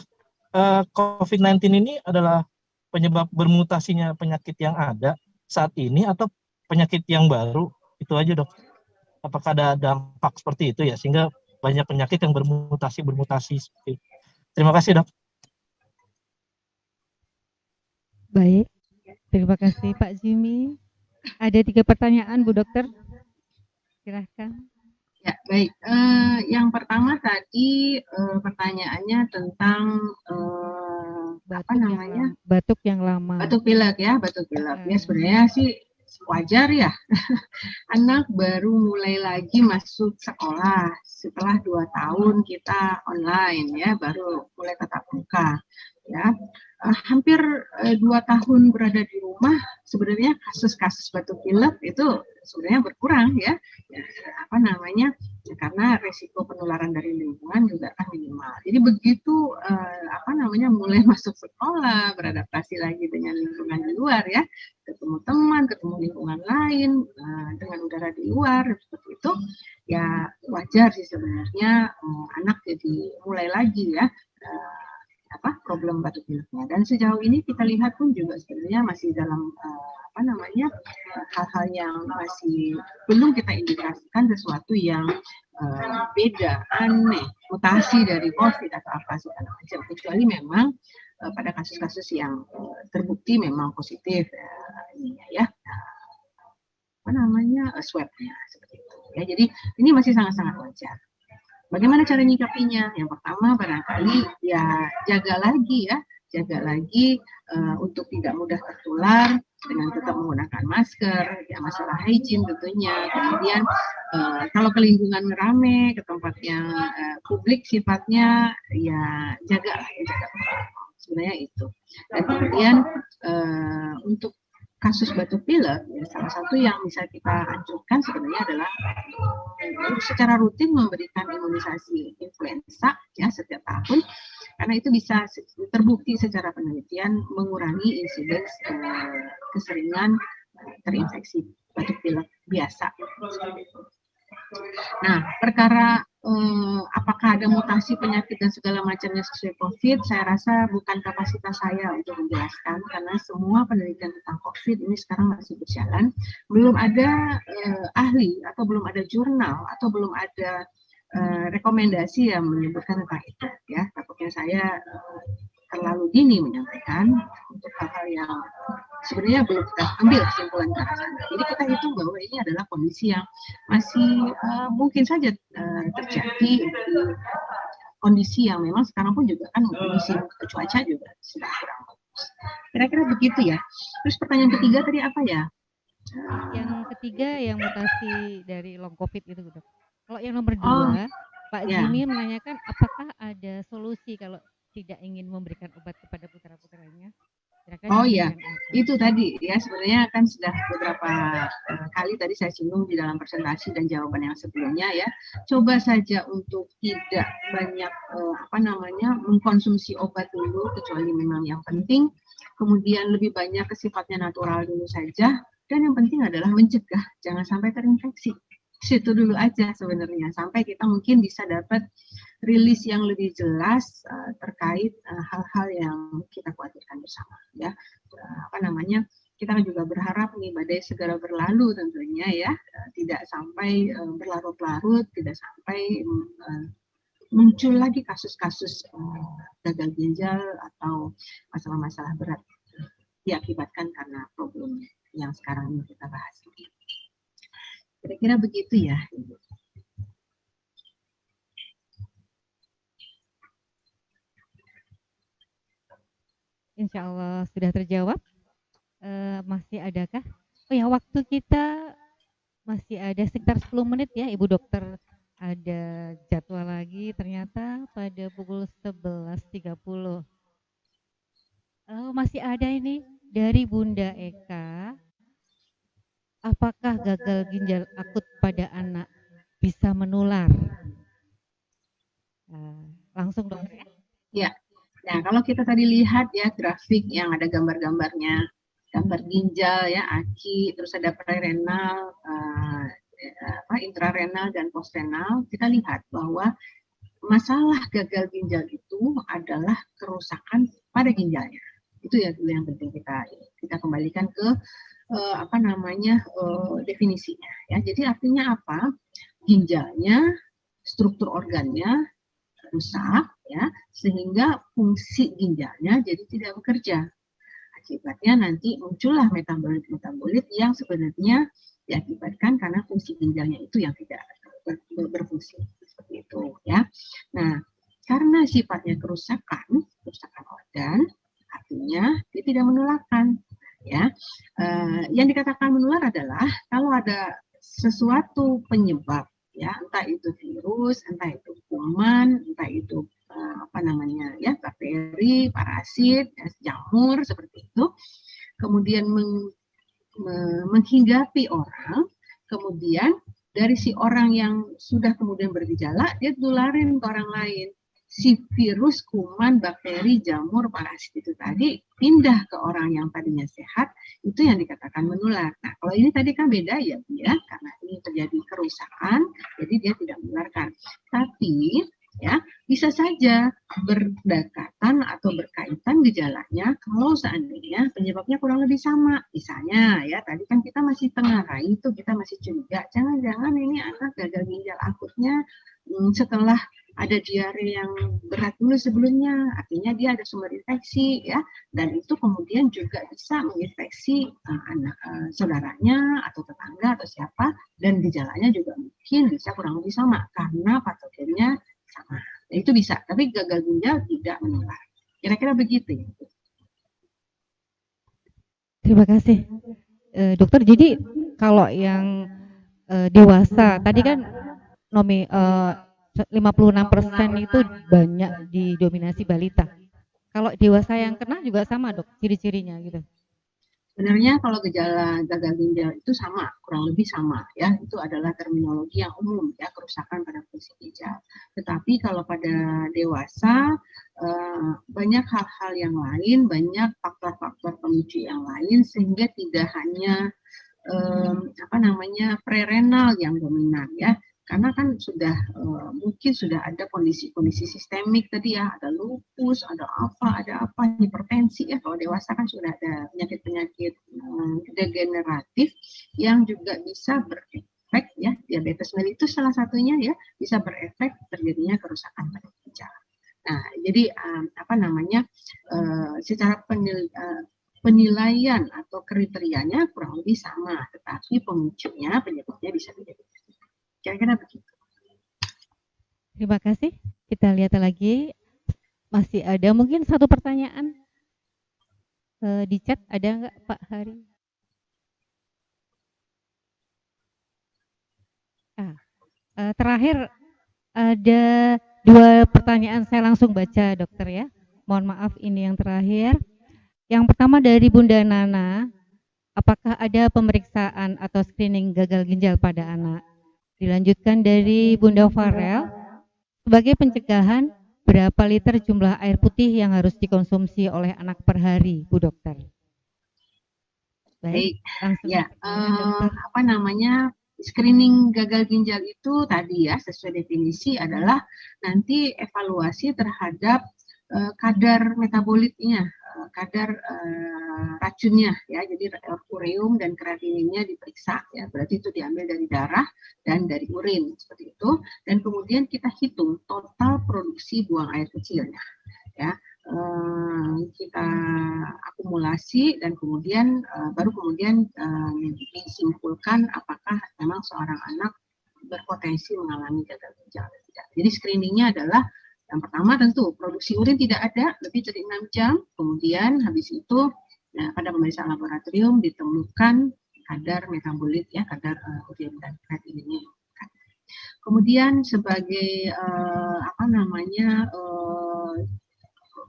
COVID-19 ini adalah penyebab bermutasinya penyakit yang ada saat ini atau penyakit yang baru? Itu aja, Dok. Apakah ada dampak seperti itu ya, sehingga banyak penyakit yang bermutasi seperti itu. Terima kasih, Dok. Baik, terima kasih Pak Jimmy. Ada 3 pertanyaan, Bu Dokter. Silahkan. Ya, baik. Yang pertama tadi pertanyaannya tentang batuk yang lama. Batuk pilek ya, batuk pilek. Ya sebenarnya sih wajar ya. Anak baru mulai lagi masuk sekolah setelah 2 tahun kita online ya, baru mulai tatap muka ya. Hampir 2 tahun berada di rumah, sebenarnya kasus-kasus batuk pilek itu sebenarnya berkurang ya. Karena resiko penularan dari lingkungan juga kan minimal. Jadi begitu mulai masuk sekolah, beradaptasi lagi dengan lingkungan di luar ya, ketemu teman, ketemu lingkungan lain, dengan udara di luar seperti itu, ya wajar sih sebenarnya anak jadi mulai lagi ya problem batuk pileknya. Dan sejauh ini kita lihat pun juga sebenarnya masih dalam hal-hal yang masih belum kita indikasikan sesuatu yang beda, aneh, mutasi dari COVID atau apa segala macam. Kecuali memang pada kasus-kasus yang terbukti memang positif swabnya seperti itu. Ya, jadi ini masih sangat-sangat wajar. Bagaimana cara nyikapinya? Yang pertama barangkali ya jaga lagi untuk tidak mudah tertular dengan tetap menggunakan masker, ya masalah hygiene tentunya. Kemudian kalau ke lingkungan rame, ke tempat yang publik sifatnya, ya jaga sebenarnya itu. Dan kemudian untuk kasus batuk pilek, ya, salah satu yang bisa kita anjurkan sebenarnya adalah secara rutin memberikan imunisasi influenza ya setiap tahun, karena itu bisa terbukti secara penelitian mengurangi insiden keseringan terinfeksi batuk pilek biasa. Nah, perkara apakah ada mutasi penyakit dan segala macamnya sesuai COVID, saya rasa bukan kapasitas saya untuk menjelaskan, karena semua penelitian tentang COVID ini sekarang masih berjalan. Belum ada ahli atau belum ada jurnal atau belum ada rekomendasi yang menyebutkan tentang itu. Ya, takutnya saya terlalu dini menyampaikan untuk hal-hal yang sebenarnya belum kita ambil kesimpulan ke arah sana. Jadi kita hitung bahwa ini adalah kondisi yang masih mungkin saja terjadi di kondisi yang memang sekarang pun juga kan kondisi cuaca juga sudah kurang bagus. Kira-kira begitu ya. Terus pertanyaan ketiga tadi apa ya? Yang ketiga yang mutasi dari long COVID itu, Dok. Kalau yang nomor 2, Pak Jimmy menanyakan apakah ada solusi kalau tidak ingin memberikan obat kepada putra-putranya. Itu tadi ya, sebenarnya kan sudah beberapa kali tadi saya singgung di dalam presentasi dan jawaban yang sebelumnya ya. Coba saja untuk tidak banyak mengkonsumsi obat dulu kecuali memang yang penting. Kemudian lebih banyak sifatnya natural dulu saja, dan yang penting adalah mencegah jangan sampai terinfeksi. Situ dulu aja sebenarnya sampai kita mungkin bisa dapat rilis yang lebih jelas terkait hal-hal yang kita khawatirkan bersama ya. Kita juga berharap nih badai segera berlalu tentunya ya, tidak sampai berlarut-larut, tidak sampai muncul lagi kasus-kasus gagal ginjal atau masalah-masalah berat diakibatkan karena problem yang sekarang ini kita bahas. Kira-kira begitu ya. Insya Allah sudah terjawab. Masih adakah? Oh ya, waktu kita masih ada sekitar 10 menit ya, Ibu Dokter. Ada jadwal lagi ternyata pada pukul 11.30. Masih ada ini dari Bunda Eka. Apakah gagal ginjal akut pada anak bisa menular? Langsung Dokter ya. Ya. Nah, kalau kita tadi lihat ya grafik yang ada gambar-gambarnya, gambar ginjal ya, aki, terus ada prerenal, intrarenal dan postrenal, kita lihat bahwa masalah gagal ginjal itu adalah kerusakan pada ginjalnya. Itu ya dulu yang penting kita kembalikan ke definisinya ya. Jadi artinya apa? Ginjalnya, struktur organnya rusak ya, sehingga fungsi ginjalnya jadi tidak bekerja. Akibatnya nanti muncullah metabolit yang sebenarnya diakibatkan karena fungsi ginjalnya itu yang tidak berfungsi seperti itu ya. Nah, karena sifatnya kerusakan organ, artinya dia tidak menularkan. Ya, yang dikatakan menular adalah kalau ada sesuatu penyebab, ya, entah itu virus, entah itu kuman, entah itu apa namanya, ya, bakteri, parasit, jamur seperti itu, kemudian menghinggapi orang, kemudian dari si orang yang sudah kemudian bergejala, dia tularin ke orang lain. Si virus, kuman, bakteri, jamur, parasit itu tadi pindah ke orang yang tadinya sehat, itu yang dikatakan menular. Nah, kalau ini tadi kan beda ya, karena ini terjadi kerusakan, jadi dia tidak menularkan. Tapi ya bisa saja berdekatan atau berkaitan gejalanya kalau seandainya penyebabnya kurang lebih sama. Misalnya ya tadi kan kita masih tengah rai itu kita masih curiga jangan-jangan ini anak gagal ginjal akutnya setelah ada diare yang berat dulu sebelumnya, artinya dia ada sumber infeksi ya, dan itu kemudian juga bisa menginfeksi anak saudaranya atau tetangga atau siapa, dan gejalanya juga mungkin bisa kurang lebih sama karena patogennya sama. Nah, itu bisa, tapi gagal ginjal tidak menular. Kira-kira begitu ya. Terima kasih, dokter. Jadi kalau yang dewasa tadi kan 56% itu banyak didominasi balita. Kalau dewasa yang kena juga sama dok, ciri-cirinya gitu. Sebenarnya kalau gejala gagal ginjal itu sama, kurang lebih sama ya. Itu adalah terminologi yang umum ya, kerusakan pada fungsi ginjal. Tetapi kalau pada dewasa banyak hal-hal yang lain, banyak faktor-faktor pemicu yang lain sehingga tidak hanya prerenal yang dominan ya. Karena kan sudah mungkin sudah ada kondisi-kondisi sistemik tadi ya, ada lupus, ada apa, hipertensi ya. Kalau dewasa kan sudah ada penyakit-penyakit degeneratif yang juga bisa berefek ya, diabetes mellitus salah satunya ya, bisa berefek terjadinya kerusakan pada ginjal. Nah, jadi secara penilaian atau kriterianya kurang lebih sama, tetapi pemicunya, penyebabnya bisa beda-beda. Kira-kira begitu. Terima kasih. Kita lihat lagi. Masih ada mungkin satu pertanyaan di chat, ada nggak Pak Hari? Terakhir ada 2 pertanyaan, saya langsung baca dokter ya. Mohon maaf ini yang terakhir. Yang pertama dari Bunda Nana, apakah ada pemeriksaan atau screening gagal ginjal pada anak? Dilanjutkan dari Bunda Farel, sebagai pencegahan berapa liter jumlah air putih yang harus dikonsumsi oleh anak per hari, Bu Dokter? Baik, ya, screening gagal ginjal itu tadi ya sesuai definisi adalah nanti evaluasi terhadap kadar metabolitnya, kadar racunnya ya, jadi ureum dan kreatininnya diperiksa ya, berarti itu diambil dari darah dan dari urin seperti itu, dan kemudian kita hitung total produksi buang air kecilnya ya, kita akumulasi dan kemudian baru kemudian disimpulkan apakah memang seorang anak berpotensi mengalami gagal ginjal atau tidak. Jadi screeningnya adalah yang pertama tentu produksi urin tidak ada lebih dari 6 jam, kemudian habis itu pada pemeriksaan laboratorium ditemukan kadar metabolit ya, kadar urin dan kreatininnya. Kemudian sebagai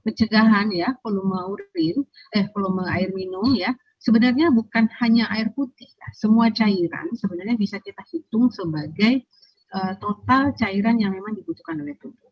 pencegahan ya volume air minum ya, sebenarnya bukan hanya air putih ya, semua cairan sebenarnya bisa kita hitung sebagai total cairan yang memang dibutuhkan oleh tubuh.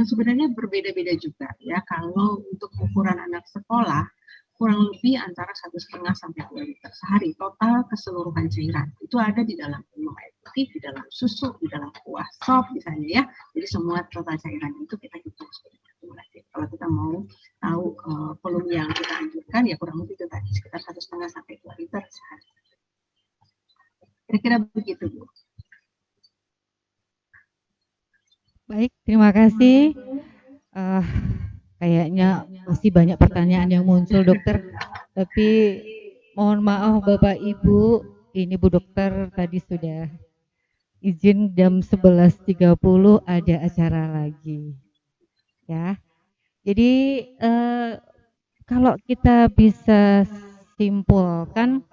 Sebenarnya berbeda-beda juga ya, kalau untuk ukuran anak sekolah kurang lebih antara 1,5 sampai 2 liter sehari total keseluruhan cairan itu ada di dalam minum air putih, di dalam susu, di dalam kuah sop misalnya ya. Jadi semua total cairan itu kita hitung sebagai akumulatif. Kalau kita mau tahu volume yang kita anjurkan ya kurang lebih itu tadi sekitar 1,5 sampai 2 liter sehari. Kira-kira begitu Bu. Baik, terima kasih. Kayaknya masih banyak pertanyaan yang muncul dokter, tapi mohon maaf Bapak Ibu, ini Bu Dokter tadi sudah izin jam 11.30 ada acara lagi ya. Jadi Kalau kita bisa simpulkan,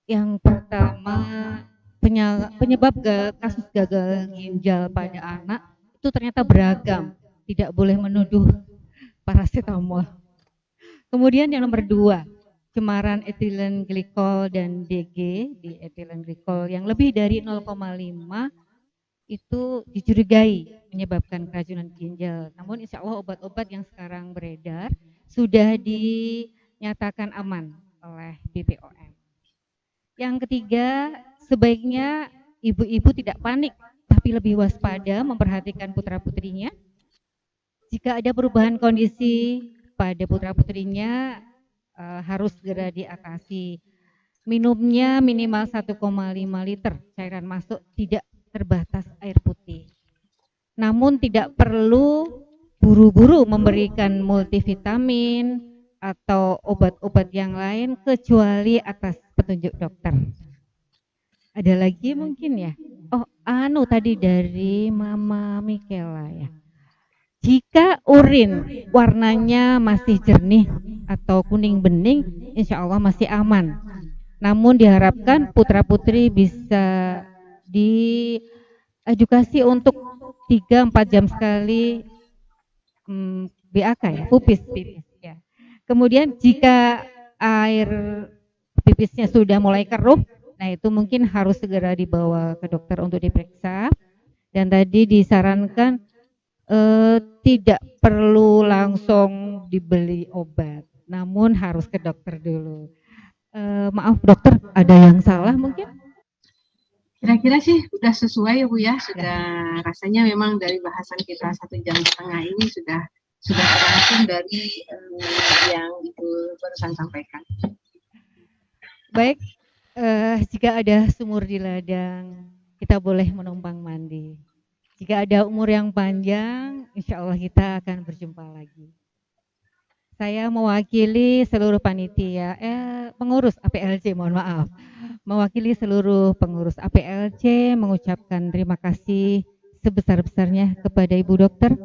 yang pertama penyebab kasus gagal ginjal pada anak itu ternyata beragam, tidak boleh menuduh paracetamol. Kemudian yang nomor 2, cemaran etilen glikol dan DG di etilen glikol yang lebih dari 0,5 itu dicurigai menyebabkan keracunan ginjal. Namun insya Allah obat-obat yang sekarang beredar sudah dinyatakan aman oleh BPOM. Yang ketiga, sebaiknya ibu-ibu tidak panik, tapi lebih waspada memperhatikan putra-putrinya. Jika ada perubahan kondisi pada putra-putrinya, harus segera diatasi. Minumnya minimal 1,5 liter cairan masuk, tidak terbatas air putih. Namun tidak perlu buru-buru memberikan multivitamin atau obat-obat yang lain kecuali atas petunjuk dokter. Ada lagi mungkin ya? Oh, tadi dari Mama Mikela ya. Jika urin warnanya masih jernih atau kuning bening, insya Allah masih aman. Namun diharapkan putra-putri bisa diedukasi untuk 3-4 jam sekali BAK ya, pipis ya. Kemudian jika air pipisnya sudah mulai keruh, nah itu mungkin harus segera dibawa ke dokter untuk diperiksa. Dan tadi disarankan tidak perlu langsung dibeli obat, namun harus ke dokter dulu. Maaf dokter, ada yang salah mungkin? Kira-kira sih sudah sesuai ya Bu ya, sudah rasanya memang dari bahasan kita 1,5 jam ini sudah terangkum dari yang Ibu barusan sampaikan. Baik, jika ada sumur di ladang, kita boleh menumpang mandi. Jika ada umur yang panjang, insya Allah kita akan berjumpa lagi. Saya mewakili seluruh panitia, pengurus APLC, mohon maaf. Mewakili seluruh pengurus APLC mengucapkan terima kasih sebesar-besarnya kepada Ibu Dokter,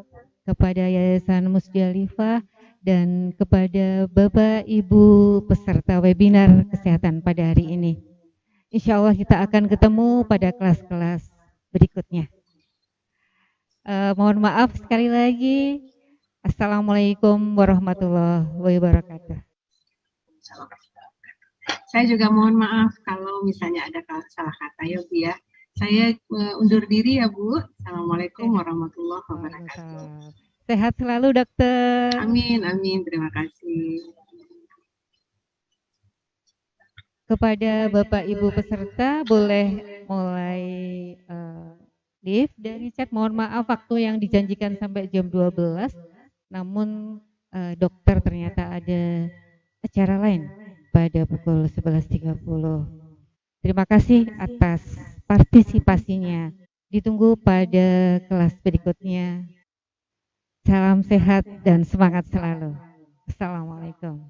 kepada Yayasan Musdalifah, dan kepada Bapak Ibu peserta webinar kesehatan pada hari ini. Insya Allah kita akan ketemu pada kelas-kelas berikutnya. Mohon maaf sekali lagi. Assalamualaikum warahmatullahi wabarakatuh. Saya juga mohon maaf kalau misalnya ada salah kata ya Bu ya. Saya undur diri ya Bu. Assalamualaikum warahmatullahi wabarakatuh. Sehat selalu dokter. Amin, amin. Terima kasih. Kepada Bapak Ibu peserta boleh mulai live dari chat. Mohon maaf waktu yang dijanjikan sampai jam 12. Namun dokter ternyata ada acara lain pada pukul 11.30. Terima kasih atas partisipasinya. Ditunggu pada kelas berikutnya. Salam sehat dan semangat selalu. Assalamualaikum.